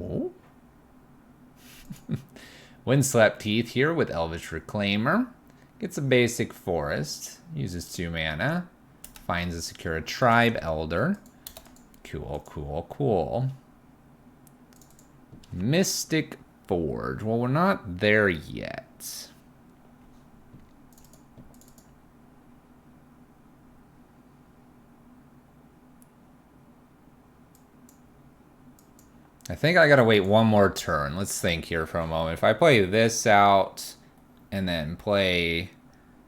Oh. Windswept Teeth here with Elvish Reclaimer. Gets a basic forest. Uses 2 mana. Finds a secure tribe elder. Cool. Mystic Forge. Well, we're not there yet. I think I gotta wait one more turn. Let's think here for a moment. If I play this out and then play...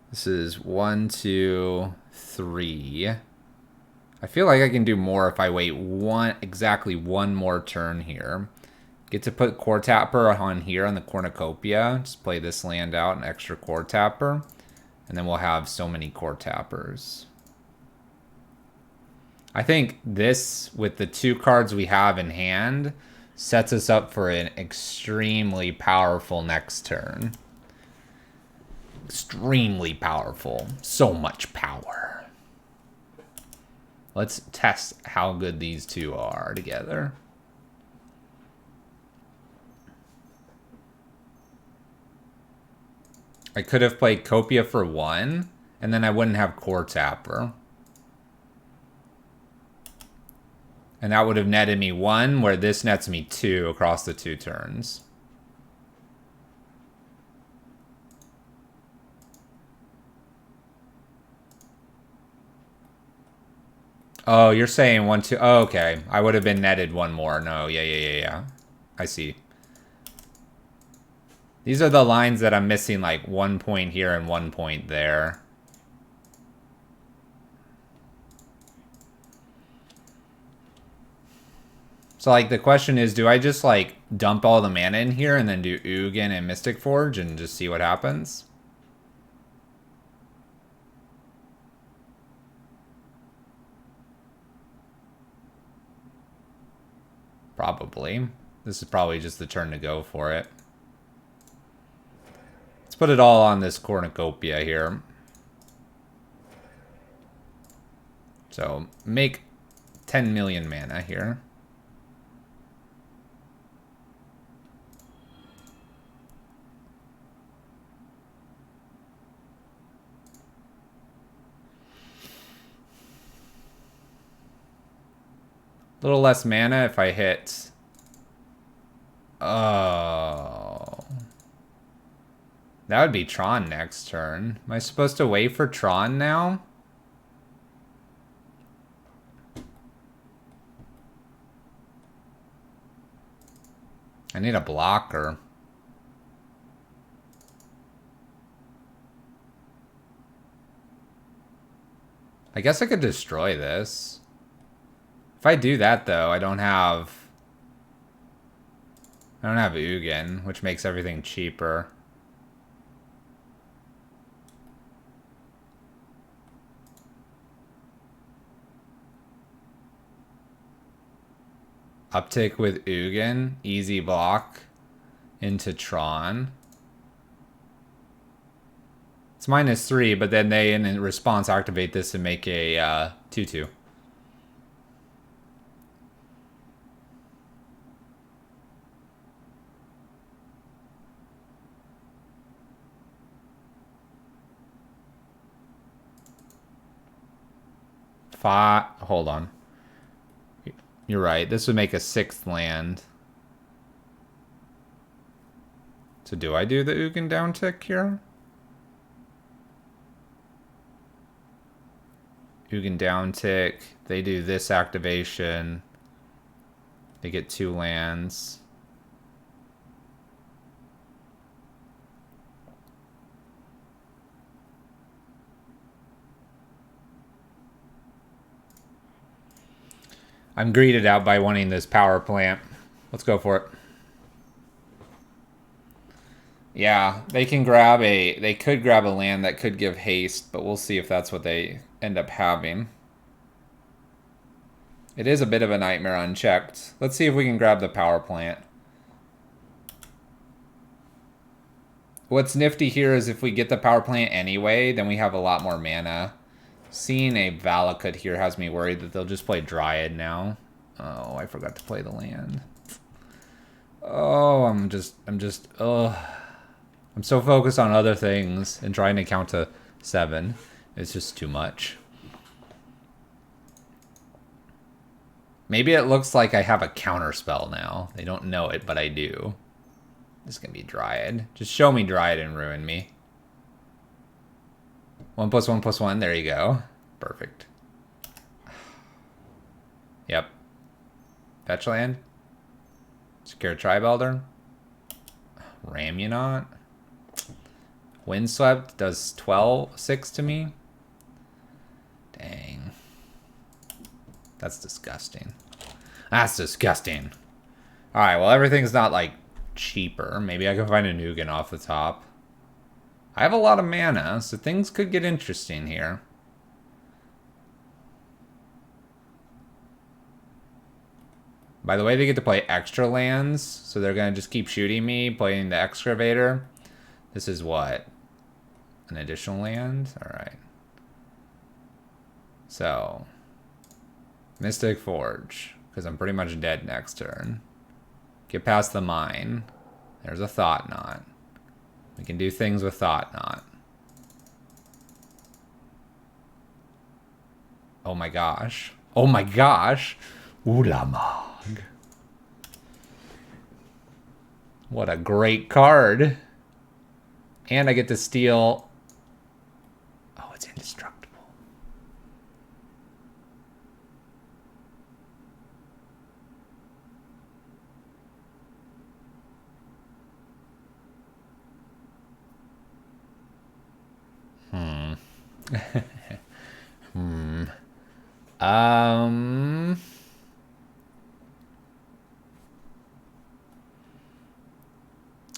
This is 1, 2, 3. I feel like I can do more if I wait exactly one more turn here. Get to put Core Tapper on here on the Cornucopia. Just play this land out, an extra Core Tapper. And then we'll have so many Core Tappers. I think this, with the 2 cards we have in hand, sets us up for an extremely powerful next turn. Extremely powerful. So much power. Let's test how good these two are together. I could have played Copia for 1, and then I wouldn't have Core Tapper. And that would have netted me 1, where this nets me 2 across the 2 turns. Oh, you're saying 1, 2. Oh, okay. I would have been netted 1 more. No, yeah. I see. These are the lines that I'm missing, like 1 point here and 1 point there. So, like, the question is, do I just, like, dump all the mana in here and then do Ugin and Mystic Forge and just see what happens? Probably. This is probably just the turn to go for it. Let's put it all on this Cornucopia here. So, make 10 million mana here. A little less mana if I hit... Oh. That would be Tron next turn. Am I supposed to wait for Tron now? I need a blocker. I guess I could destroy this. If I do that, though, I don't have Ugin, which makes everything cheaper. Uptick with Ugin, easy block into Tron. It's -3, but then they, in response, activate this and make a 2/2. Hold on. You're right. This would make a 6th land. So do I do the Ugin downtick here? Ugin downtick. They do this activation. They get 2 lands. I'm greeted out by wanting this power plant. Let's go for it. Yeah, they could grab a land that could give haste, but we'll see if that's what they end up having. It is a bit of a nightmare unchecked. Let's see if we can grab the power plant. What's nifty here is if we get the power plant anyway, then we have a lot more mana. Seeing a Valakut here has me worried that they'll just play Dryad now. Oh, I forgot to play the land. Oh, I'm so focused on other things and trying to count to 7. It's just too much. Maybe it looks like I have a counter spell now. They don't know it, but I do. This is gonna be Dryad. Just show me Dryad and ruin me. 1+1+1, there you go. Perfect. Yep. Fetch land. Secure Tribe Elder. Ramunot. Windswept does 6 to me. Dang. That's disgusting. That's disgusting. Alright, well everything's not like cheaper. Maybe I can find a Nugan off the top. I have a lot of mana, so things could get interesting here. By the way, they get to play extra lands, so they're going to just keep shooting me, playing the Excavator. This is what? An additional land? Alright. So, Mystic Forge, because I'm pretty much dead next turn. Get past the mine. There's a Thought Knot. We can do things with Thought Knot. Oh my gosh. Oh my gosh. Ulamog. What a great card. And I get to steal... Oh, it's indestructible.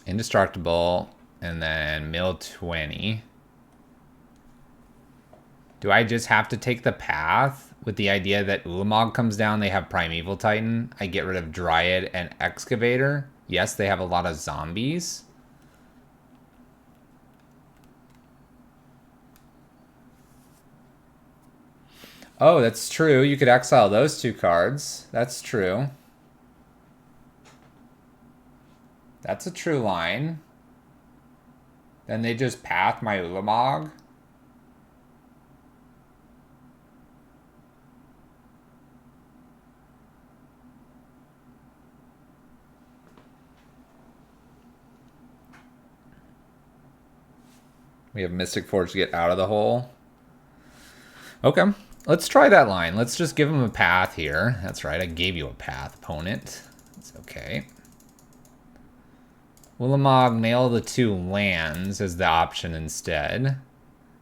Indestructible, and then mill 20. Do I just have to take the path with the idea that Ulamog comes down, they have Primeval Titan, I get rid of Dryad and Excavator? Yes, they have a lot of zombies. Oh, that's true. You could exile those 2 cards. That's true. That's a true line. Then they just path my Ulamog. We have Mystic Forge to get out of the hole. Okay, let's try that line. Let's just give him a path here. That's right, I gave you a path, opponent. It's okay. Ulamog, nail the 2 lands as the option instead.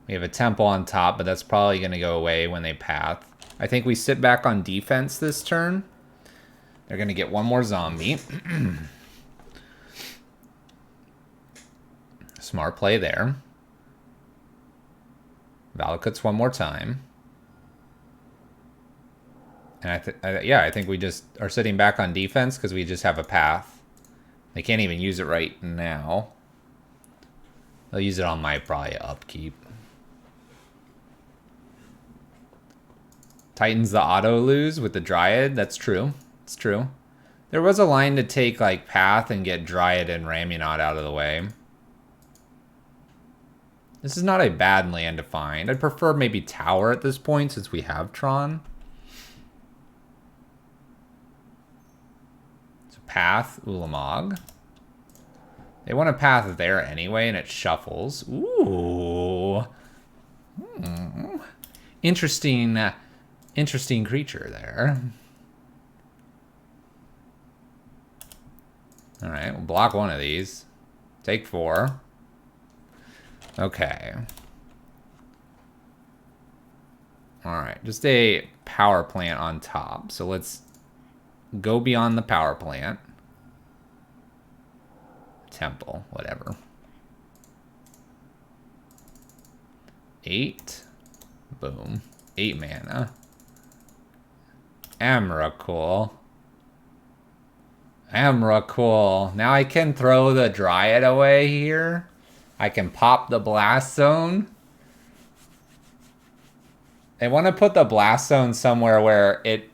We have a temple on top, but that's probably going to go away when they path. I think we sit back on defense this turn. They're going to get 1 more zombie. Smart play there. Valakuts 1 more time. And I think we just are sitting back on defense because we just have a path. They can't even use it right now. They'll use it on my probably upkeep. Titans the auto lose with the Dryad. That's true. It's true. There was a line to take like path and get Dryad and Ramunot out of the way. This is not a bad land to find. I'd prefer maybe Tower at this point since we have Tron. Path, Ulamog. They want a path there anyway, and it shuffles. Ooh. Interesting, interesting creature there. All right, we'll block 1 of these. Take 4. Okay. All right, just a power plant on top. So let's go beyond the power plant. Temple, whatever. 8. Boom. 8 mana. Emrakul. Emrakul. Now I can throw the Dryad away here. I can pop the Blast Zone. They want to put the Blast Zone somewhere where it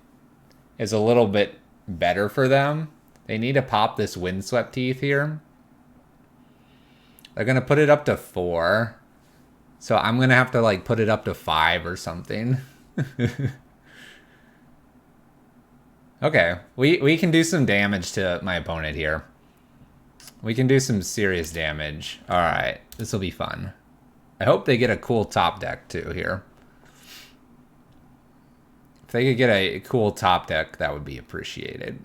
is a little bit better for them. They need to pop this Windswept Teeth here. They're going to put it up to 4. So I'm going to have to like put it up to 5 or something. Okay, we can do some damage to my opponent here. We can do some serious damage. All right, this will be fun. I hope they get a cool top deck too here. If they could get a cool top deck, that would be appreciated.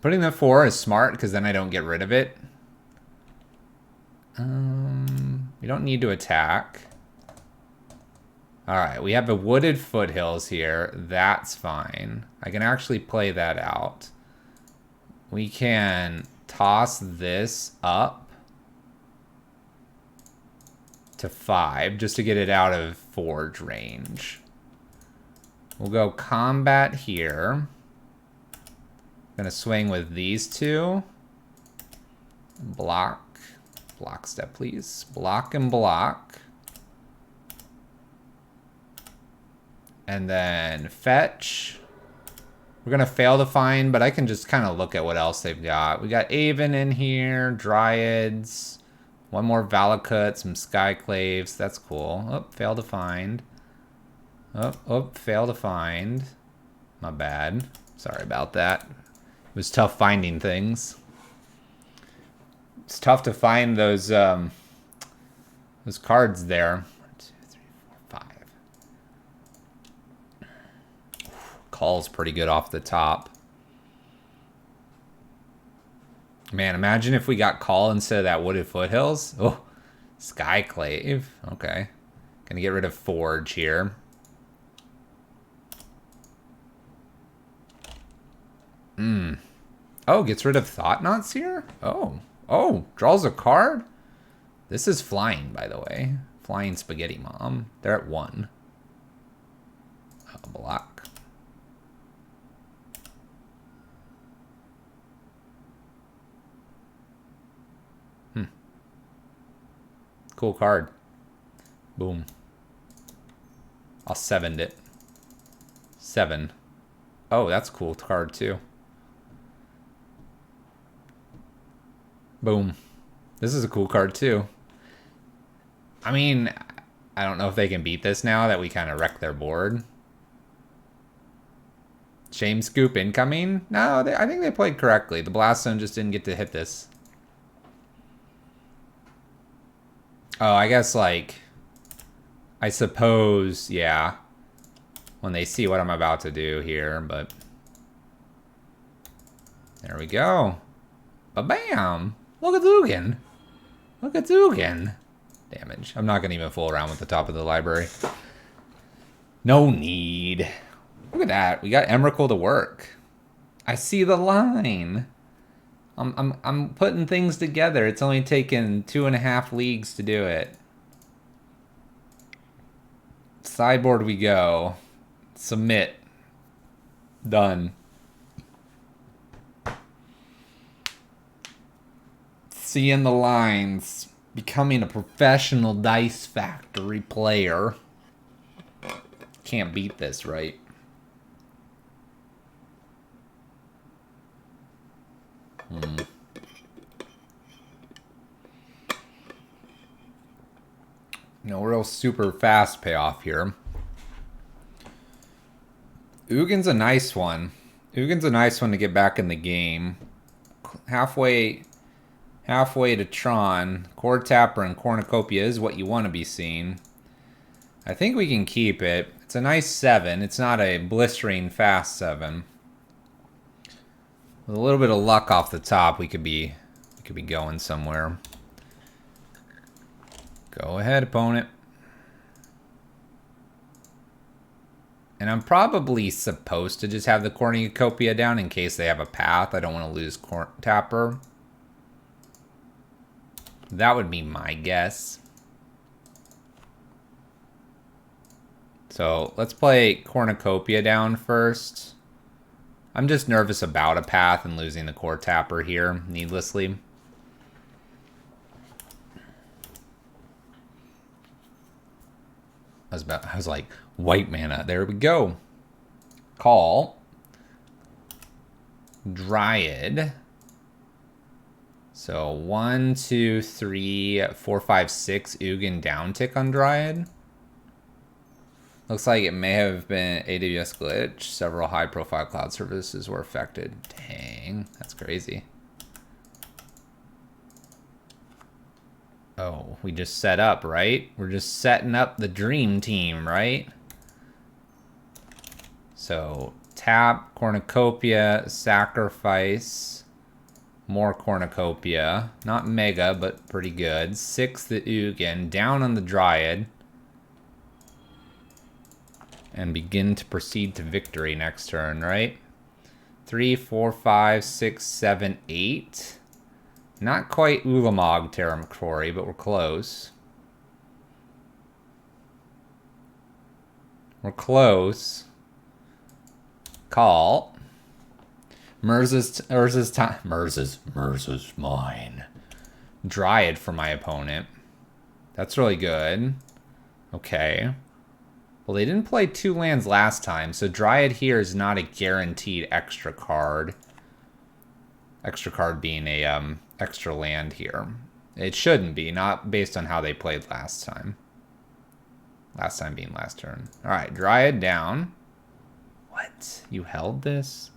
Putting the 4 is smart because then I don't get rid of it. We don't need to attack. Alright, we have a wooded foothills here. That's fine. I can actually play that out. We can toss this up to 5 just to get it out of forge range. We'll go combat here. Gonna swing with these two. Block. Block step, please. Block and block. And then fetch. We're going to fail to find, but I can just kind of look at what else they've got. We got Aven in here, Dryads, one more Valakut, some Skyclaves. That's cool. Oh, fail to find. Oh, fail to find. My bad. Sorry about that. It was tough finding things. It's tough to find those cards there. 1, 2, 3, 4, 5. Call's pretty good off the top. Man, imagine if we got Call instead of that Wooded Foothills. Oh, Skyclave. Okay. Gonna get rid of Forge here. Oh, gets rid of Thought-Knots here? Oh, draws a card? This is flying, by the way. Flying Spaghetti Mom. They're at 1. Block. Cool card. Boom. I'll 7'd it. 7. Oh, that's a cool card too. Boom. This is a cool card too. I mean, I don't know if they can beat this now that we kind of wrecked their board. Shame Scoop incoming? No, I think they played correctly. The Blast Zone just didn't get to hit this. Oh, I guess, like, I suppose, yeah, when they see what I'm about to do here, but there we go. Ba-bam! Look at Zugan. Look at Zugan. Damage. I'm not going to even fool around with the top of the library. No need. Look at that. We got Emrakul to work. I see the line. I'm putting things together. It's only taken 2.5 leagues to do it. Sideboard we go. Submit. Done. Seeing the lines. Becoming a professional Dice Factory player. Can't beat this, right? No real super fast payoff here. Ugin's a nice one. Ugin's a nice one to get back in the game. Halfway to Tron. Core Tapper and Cornucopia is what you want to be seeing. I think we can keep it. It's a nice 7. It's not a blistering fast 7. With a little bit of luck off the top, we could be going somewhere. Go ahead, opponent. And I'm probably supposed to just have the Cornucopia down in case they have a path. I don't want to lose Tapper. That would be my guess. So let's play Cornucopia down first. I'm just nervous about a path and losing the Core Tapper here needlessly. I was like, white mana. There we go. Call. Dryad. So 1, 2, 3, 4, 5, 6 Ugin down tick on Dryad. Looks like it may have been AWS glitch. Several high-profile cloud services were affected. Dang, that's crazy. Oh, we just set up, right? We're just setting up the dream team, right? So Tap, Cornucopia, sacrifice, more Cornucopia. Not mega, but pretty good. 6 the Ugin, down on the Dryad. And begin to proceed to victory next turn, right? 3, 4, 5, 6, 7, 8. Not quite Ulamog territory, but we're close. We're close. Call. Mirza's mine. Dryad for my opponent. That's really good. Okay. Well, they didn't play 2 lands last time, so Dryad here is not a guaranteed extra card. Extra card being a extra land here. It shouldn't be, not based on how they played last time. Last time being last turn. Alright, Dryad down. What? You held this?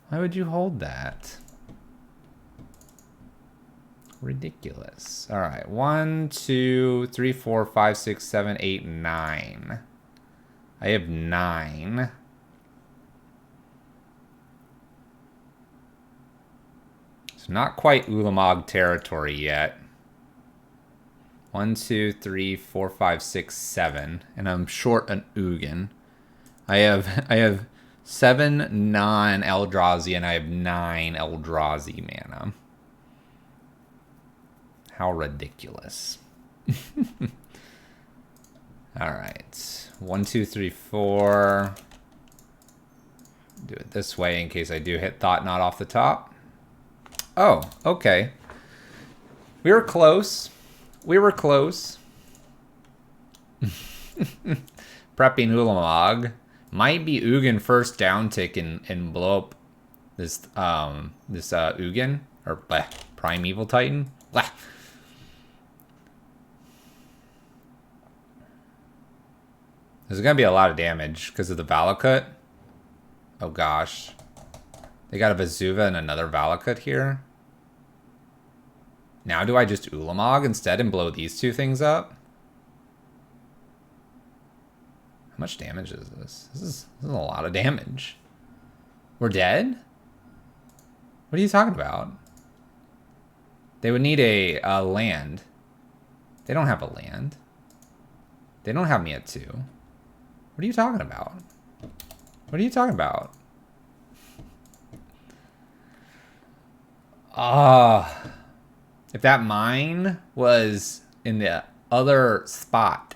Why would you hold that? Ridiculous. Alright, 1, 2, 3, 4, 5, 6, 7, 8, 9. I have 9. So not quite Ulamog territory yet. 1, 2, 3, 4, 5, 6, 7. And I'm short an Ugin. I have 7 non-Eldrazi and I have 9 Eldrazi mana. How ridiculous. Alright. 1, 2, 3, 4. Do it this way in case I do hit Thought Knot off the top. Oh, okay. We were close. We were close. Prepping Ulamog. Might be Ugin first down tick and blow up this Ugin. Or Primeval Titan. Blah. There's going to be a lot of damage because of the Valakut. Oh gosh. They got a Vesuva and another Valakut here. Now do I just Ulamog instead and blow these 2 things up? How much damage is this? This is a lot of damage. We're dead? What are you talking about? They would need a land. They don't have a land. They don't have me at 2. What are you talking about? What are you talking about? If that mine was in the other spot,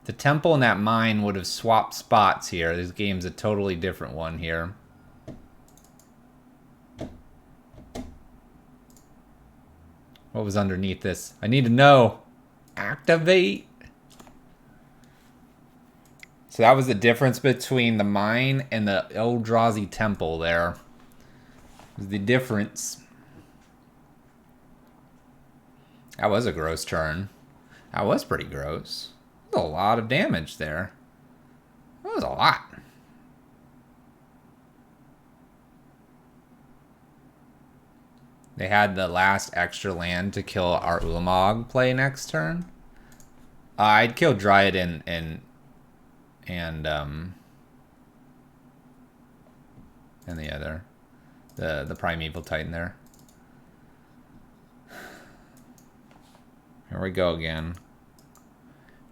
the temple and that mine would have swapped spots here. This game's a totally different one here. What was underneath this? I need to know. Activate. So that was the difference between the mine and the Eldrazi temple there. Was the difference. That was a gross turn. That was pretty gross. That was a lot of damage there. That was a lot. They had the last extra land to kill our Ulamog play next turn. I'd kill Dryad and the other, the Primeval Titan there. Here we go again.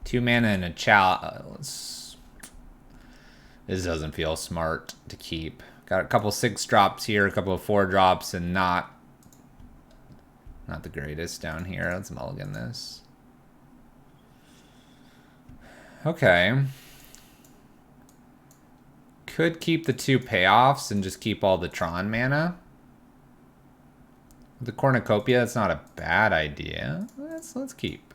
2 mana and a chalice. This doesn't feel smart to keep. Got a couple 6 drops here, a couple of 4 drops, and not the greatest down here. Let's mulligan this. Okay. Could keep the 2 payoffs and just keep all the Tron mana. The Cornucopia, that's not a bad idea. Let's keep.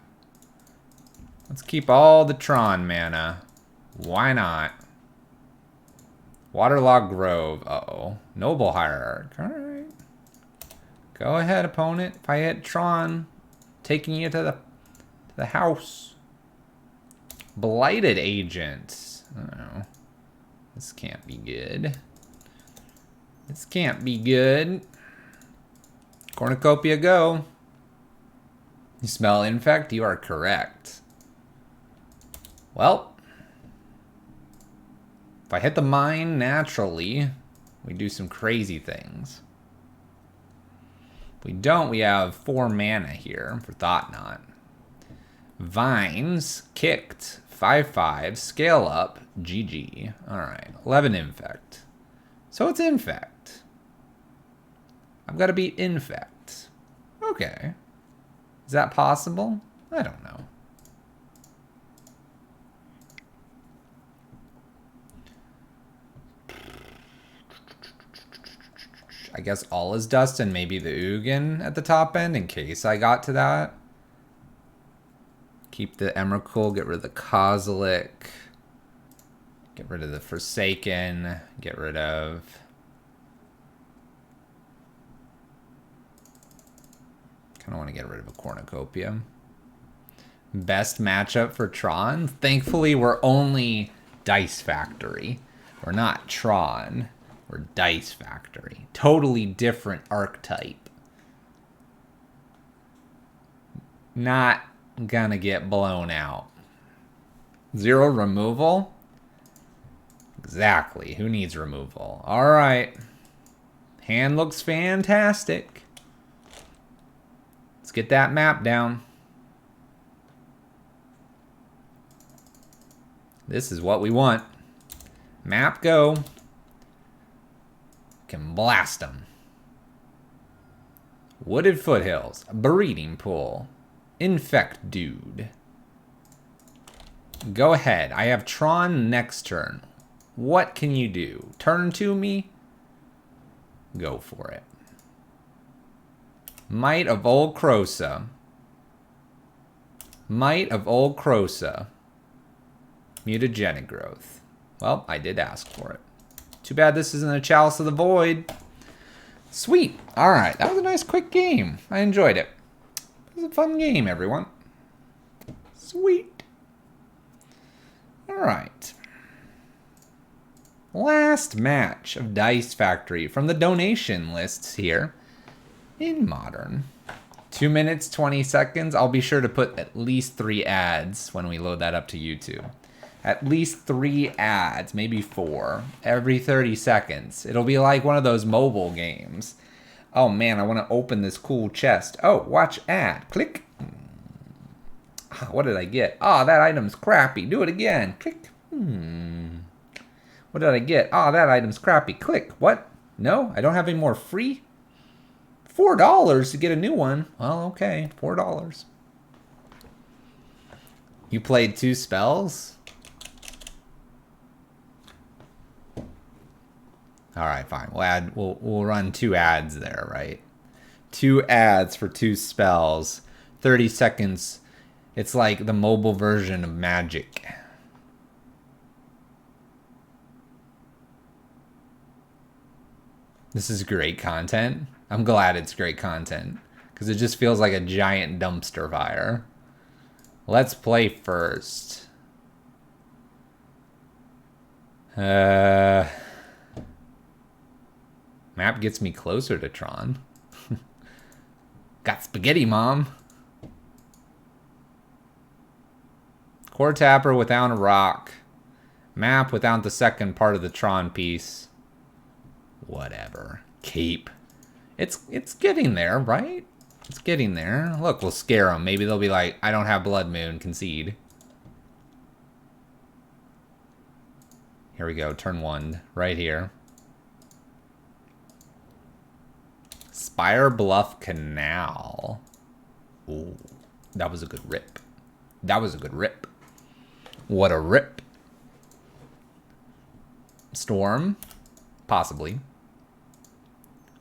Let's keep all the Tron mana. Why not? Waterlogged Grove. Uh-oh. Noble Hierarch. Alright. Go ahead, opponent. If I hit Tron, taking you to the house. Blighted Agent. Uh-oh. This can't be good. This can't be good. Cornucopia, go. You smell infect? You are correct. Well. If I hit the mine naturally, we do some crazy things. If we don't, we have 4 mana here for Thought Knot. Vines, kicked, 5/5, scale up, GG. Alright, 11 infect. So it's infect. I've got to beat infect. Okay. Is that possible? I don't know. I guess all is dust and maybe the Ugin at the top end in case I got to that. Keep the Emrakul, get rid of the Kozilek. Get rid of the Forsaken. Get rid of... kind of want to get rid of a Cornucopia. Best matchup for Tron? Thankfully, we're only Dice Factory. We're not Tron. We're Dice Factory. Totally different archetype. Not gonna get blown out. 0 removal? Exactly. Who needs removal? Alright. Hand looks fantastic. Let's get that map down. This is what we want. Map go. Can blast them. Wooded foothills. Breeding pool. Infect dude. Go ahead. I have Tron next turn. What can you do? Turn to me? Go for it. Might of Old Krosa. Might of Old Krosa. Mutagenic growth. Well, I did ask for it. Too bad this isn't a Chalice of the Void. Sweet. Alright, that was a nice quick game. I enjoyed it. It was a fun game, everyone. Sweet. Alright. Last match of Dice Factory from the donation lists here in Modern. 2 minutes, 20 seconds. I'll be sure to put at least 3 ads when we load that up to YouTube. At least 3 ads, maybe 4, every 30 seconds. It'll be like one of those mobile games. Oh man, I want to open this cool chest. Oh, watch ad. Click. What did I get? Ah, that item's crappy. Do it again. Click. What did I get? Ah, that item's crappy. Click. What? No, I don't have any more free? $4 to get a new one. Well, okay, $4. You played 2 spells? All right, fine. We'll run 2 ads there, right? 2 ads for 2 spells. 30 seconds. It's like the mobile version of Magic. This is great content. I'm glad it's great content because it just feels like a giant dumpster fire. Let's play first. Map gets me closer to Tron. Got spaghetti, mom. Core tapper without a rock. Map without the second part of the Tron piece. Whatever. Cape. It's getting there, right? It's getting there. Look, we'll scare them. Maybe they'll be like, I don't have Blood Moon. Concede. Here we go. Turn 1. Right here. Spire Bluff Canal. Ooh. That was a good rip. That was a good rip. What a rip. Storm. Possibly.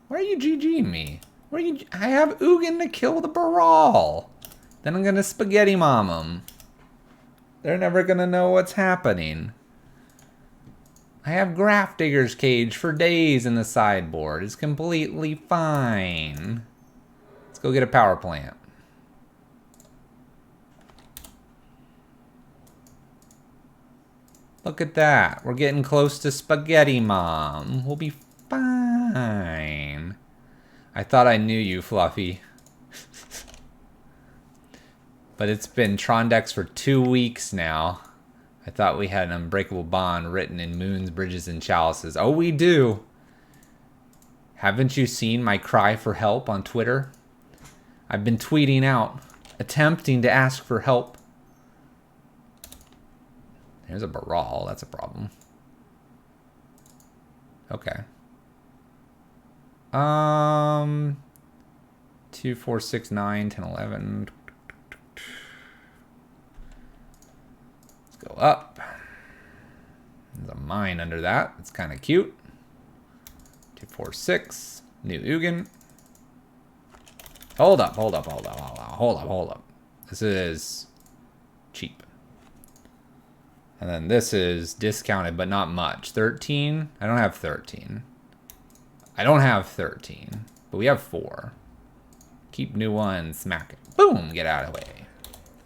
Why are you GGing me? Where are you? I have Ugin to kill the Baral. Then I'm gonna spaghetti mom them. They're never gonna know what's happening. I have Grafdigger's Cage for days in the sideboard. It's completely fine. Let's go get a power plant. Look at that. We're getting close to spaghetti mom. We'll be fine. I thought I knew you, Fluffy. But it's been Tron decks for 2 weeks now. I thought we had an unbreakable bond written in moons, bridges, and chalices. Oh, we do. Haven't you seen my cry for help on Twitter? I've been tweeting out, attempting to ask for help. There's a Baral. That's a problem. Okay. 2, 4, 6, 9, 10, 11. Let's go up. There's a mine under that. It's kind of cute. 2, 4, 6. New Ugin. Hold up. This is cheap. And then this is discounted, but not much. 13. I don't have 13. But we have 4. Keep new ones. Smack it. Boom. Get out of the way.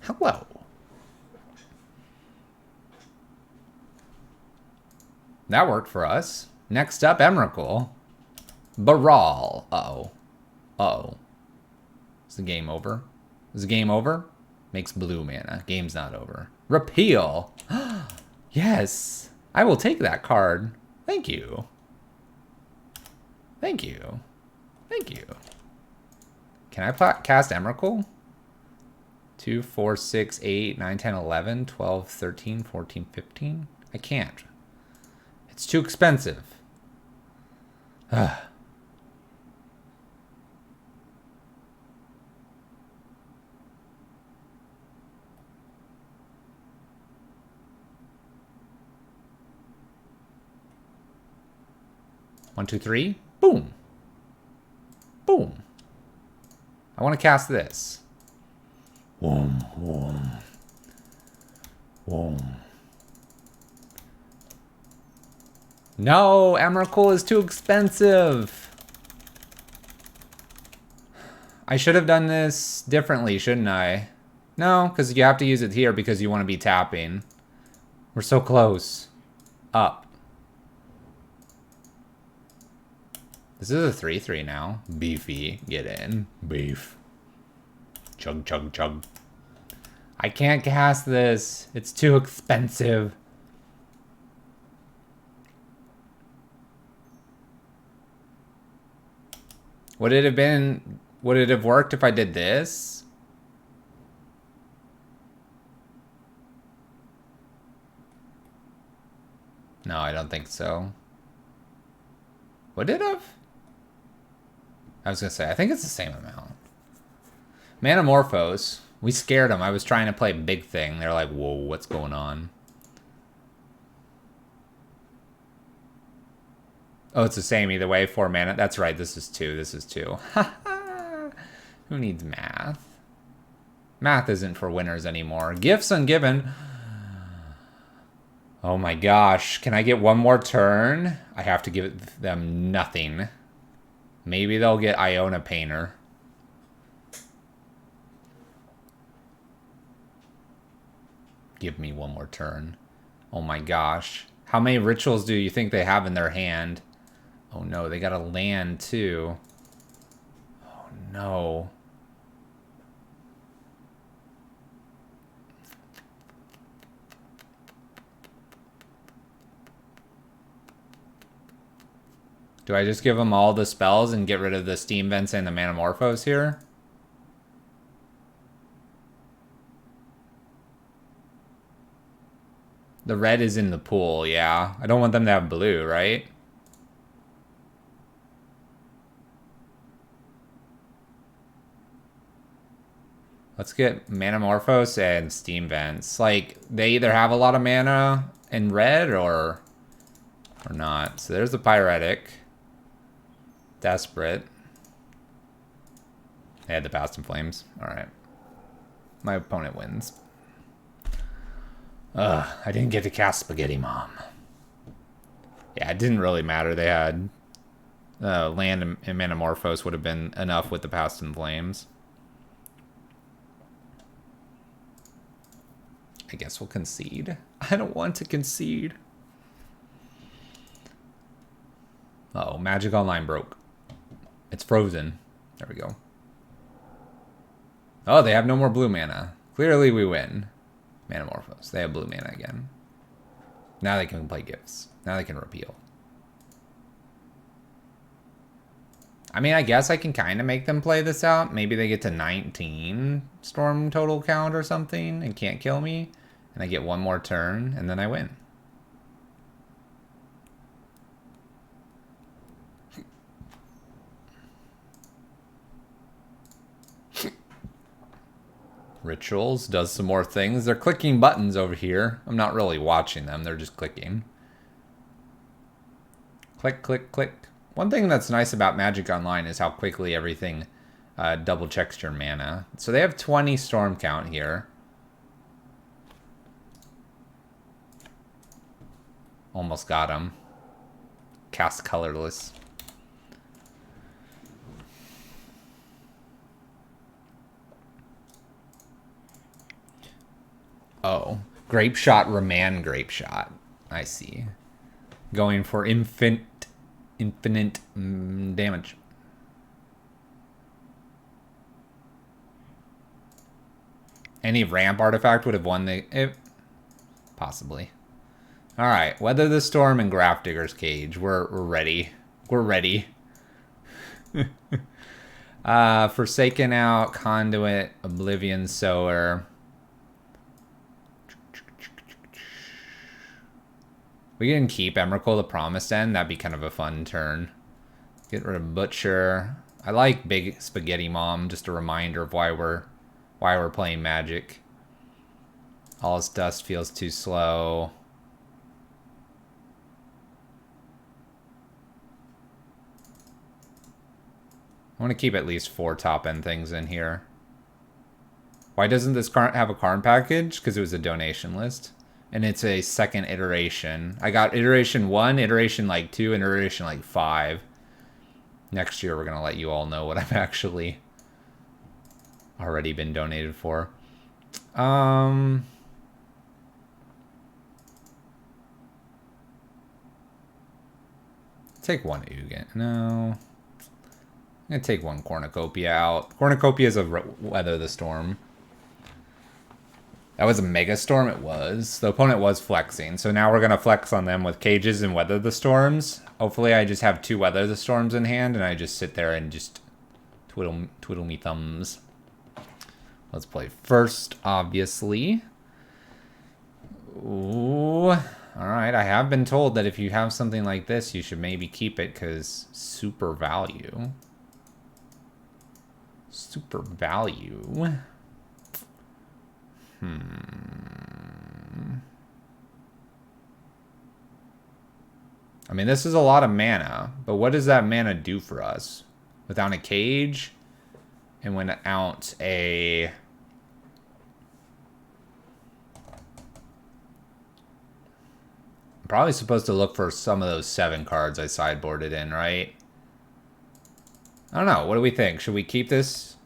Hello. That worked for us. Next up, Emrakul. Baral. Uh-oh. Is the game over? Is the game over? Makes blue mana. Game's not over. Repeal. Yes. I will take that card. Thank you. Thank you. Can I cast Emrakul? 2, 4, 6, 8, 9, 10, 11, 12, 13, 14, 15? I can't. It's too expensive. Ugh. One, two, three. Boom. Boom. I want to cast this. Boom. No, Emrakul is too expensive. I should have done this differently, shouldn't I? No, because you have to use it here because you want to be tapping. We're so close. Up. This is a 3/3 now. Beefy. Get in. Beef. Chug. I can't cast this. It's too expensive. Would it have worked if I did this? No, I don't think so. Would it have? I was gonna say, I think it's the same amount. Manamorphose. We scared them. I was trying to play big thing. They're like, whoa, what's going on? Oh, it's the same either way. 4 mana. That's right. This is 2. This is 2. Who needs math? Math isn't for winners anymore. Gifts ungiven. Oh my gosh. Can I get one more turn? I have to give them nothing. Maybe they'll get Iona Painter. Give me one more turn. Oh my gosh. How many rituals do you think they have in their hand? Oh no, they got a land too. Oh no. Do I just give them all the spells and get rid of the Steam Vents and the Manamorphose here? The red is in the pool, yeah. I don't want them to have blue, right? Let's get Manamorphose and Steam Vents. Like, they either have a lot of mana in red or not. So there's the Pyretic. Desperate. They had the Past in Flames. Alright. My opponent wins. Ugh, I didn't get to cast Spaghetti Mom. Yeah, it didn't really matter. They had land and Manamorphose would have been enough with the Past in Flames. I guess we'll concede. I don't want to concede. Uh-oh, Magic Online broke. It's frozen. There we go. Oh, they have no more blue mana. Clearly we win. Manamorphose. They have blue mana again. Now they can play gifts. Now they can repeal. I mean, I guess I can kind of make them play this out. Maybe they get to 19 storm total count or something and can't kill me. And I get one more turn, and then I win. Rituals does some more things. They're clicking buttons over here. I'm not really watching them. They're just clicking. Click, click, click. One thing that's nice about Magic Online is how quickly everything double checks your mana. So they have 20 storm count here. Almost got him. Cast colorless. Oh, Grape Shot, Remand Grape Shot. I see. Going for infinite damage. Any ramp artifact would have won the... possibly. Alright, Weather the Storm and Grafdigger's Cage. We're ready. We're ready. Forsaken Out, Conduit, Oblivion Sower. We can keep Emrakul the Promised End. That'd be kind of a fun turn. Get rid of Butcher. I like Big Spaghetti Mom. Just a reminder of why we're playing Magic. All's Dust feels too slow. I want to keep at least 4 top-end things in here. Why doesn't this card have a card package? Because it was a donation list. And it's a second iteration. I got iteration 1, iteration like 2, and iteration like 5. Next year we're going to let you all know what I've actually already been donated for. Take one Ugin. No. I'm going to take one Cornucopia out. Cornucopia is a Weather the Storm. That was a Mega Storm? It was. The opponent was flexing. So now we're going to flex on them with Cages and Weather the Storms. Hopefully I just have 2 Weather the Storms in hand and I just sit there and just twiddle me thumbs. Let's play first, obviously. Ooh. Alright, I have been told that if you have something like this, you should maybe keep it because super value. Super value. I mean, this is a lot of mana, but what does that mana do for us? Without a cage and without a... I'm probably supposed to look for some of those 7 cards I sideboarded in, right? I don't know. What do we think? Should we keep this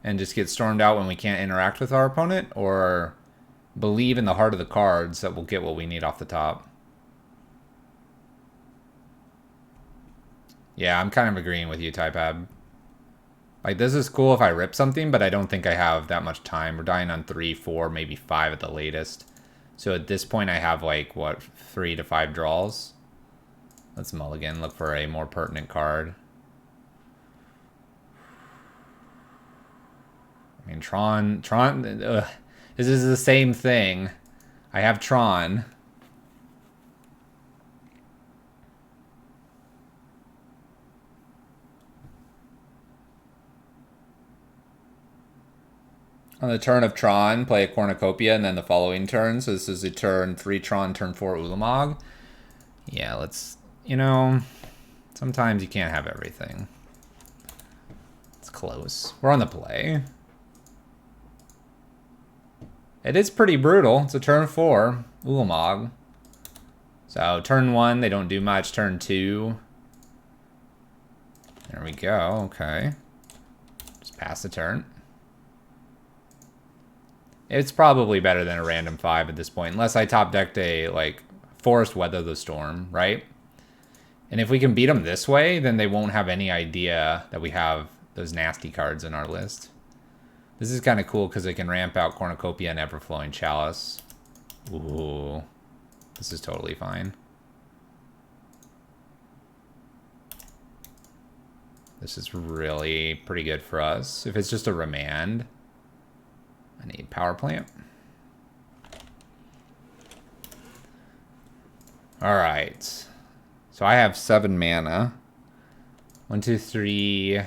and just get stormed out when we can't interact with our opponent? Or believe in the heart of the cards that we'll get what we need off the top? Yeah, I'm kind of agreeing with you, Typab. Like, this is cool if I rip something, but I don't think I have that much time. We're dying on 3, 4, maybe 5 at the latest. So at this point, I have, like, what, 3 to 5 draws? Let's mulligan, look for a more pertinent card. I mean, Tron, this is the same thing. I have Tron. On the turn of Tron, play a Cornucopia, and then the following turn. So this is a turn 3 Tron, turn 4 Ulamog. Yeah, let's, you know, sometimes you can't have everything. It's close. We're on the play. It is pretty brutal. It's a turn 4 Ulamog. So turn 1, they don't do much. Turn 2. There we go. Okay. Just pass the turn. It's probably better than a random 5 at this point. Unless I top decked a, like, Forest Weather the Storm, right? And if we can beat them this way, then they won't have any idea that we have those nasty cards in our list. This is kind of cool because it can ramp out Cornucopia and Everflowing Chalice. Ooh. This is totally fine. This is really pretty good for us. If it's just a remand, I need power plant. All right. So I have 7 mana. 1, 2, 3.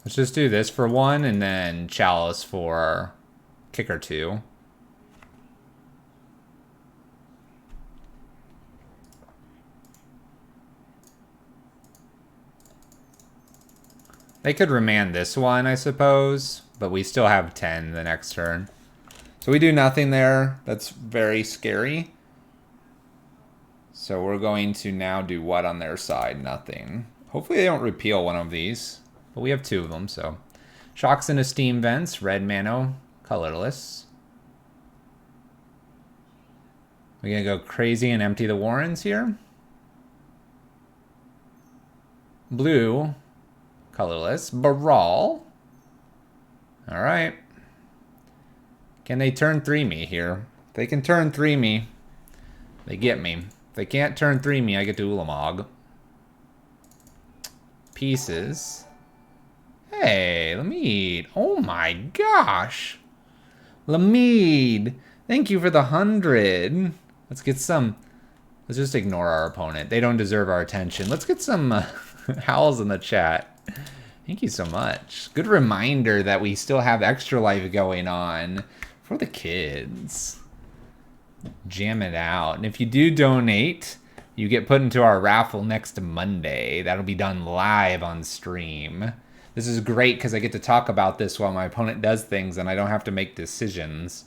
Let's just do this for 1 and then Chalice for kicker 2. They could remand this one, I suppose, but we still have 10 the next turn. So we do nothing there. That's very scary. So we're going to now do what on their side? Nothing. Hopefully they don't repeal one of these. But we have 2 of them, so. Shocks and Esteem Vents, red mana, colorless. We're going to go crazy and empty the Warrens here. Blue, colorless. Baral. All right. Can they turn 3 me here? If they can turn 3 me, they get me. If they can't turn 3 me, I get to Ulamog. Pieces. Hey, Lamid. Oh my gosh. Lamid. Thank you for the 100. Let's get some. Let's just ignore our opponent. They don't deserve our attention. Let's get some howls in the chat. Thank you so much. Good reminder that we still have Extra Life going on for the kids. Jam it out. And if you do donate, you get put into our raffle next Monday. That'll be done live on stream. This is great because I get to talk about this while my opponent does things and I don't have to make decisions.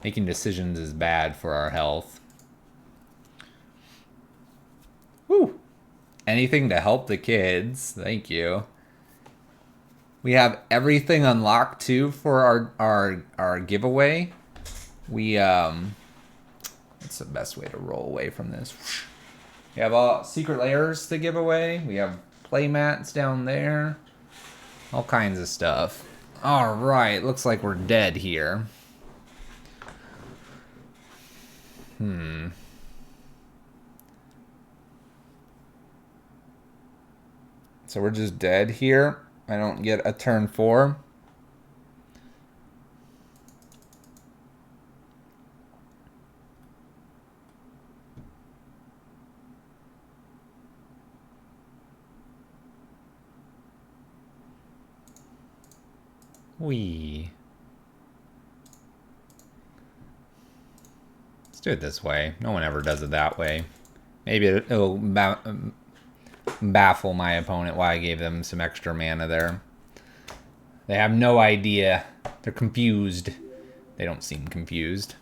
Making decisions is bad for our health. Woo! Anything to help the kids. Thank you. We have everything unlocked too for our giveaway. We what's the best way to roll away from this? We have all secret layers to give away. We have play mats down there. All kinds of stuff. All right, looks like we're dead here. So we're just dead here. I don't get a turn 4. Let's do it this way. No one ever does it that way. Maybe it'll baffle my opponent why I gave them some extra mana there. They have no idea. They're confused. They don't seem confused.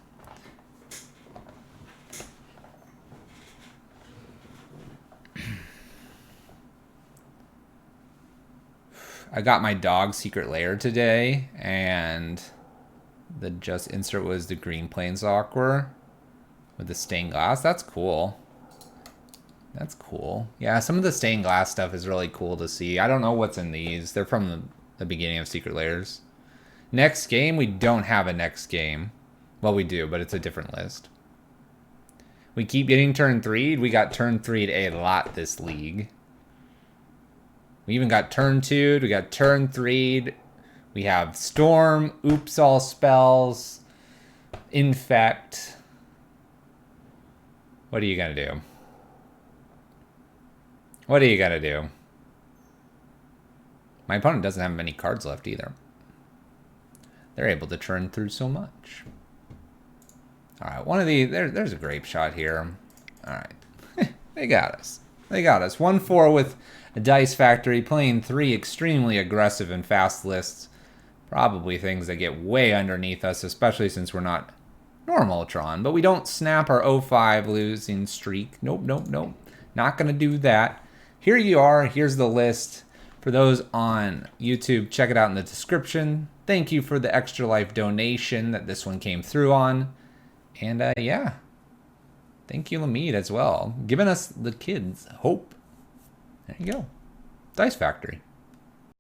I got my dog secret lair today, and the just insert was the green planeswalker with the stained glass. That's cool. That's cool. Yeah, some of the stained glass stuff is really cool to see. I don't know what's in these. They're from the beginning of Secret Lairs. Next game, we don't have a next game. Well, we do, but it's a different list. We keep getting turn 3'd. We got turn 3'd a lot this league. We even got turn 2'd. We got turn 3'd. We have Storm, Oops All Spells, Infect. What are you going to do? What are you going to do? My opponent doesn't have many cards left either. They're able to churn through so much. All right, one of these, there's a grape shot here. All right, they got us. They got us. 1-4 with a Dice Factory, playing 3 extremely aggressive and fast lists. Probably things that get way underneath us, especially since we're not Normaltron. But we don't snap our 0-5 losing streak. Nope, nope, nope. Not going to do that. Here you are. Here's the list. For those on YouTube, check it out in the description. Thank you for the Extra Life donation that this one came through on. And yeah, thank you, Lamid, as well. Giving us, the kids, hope. There you go. Dice Factory.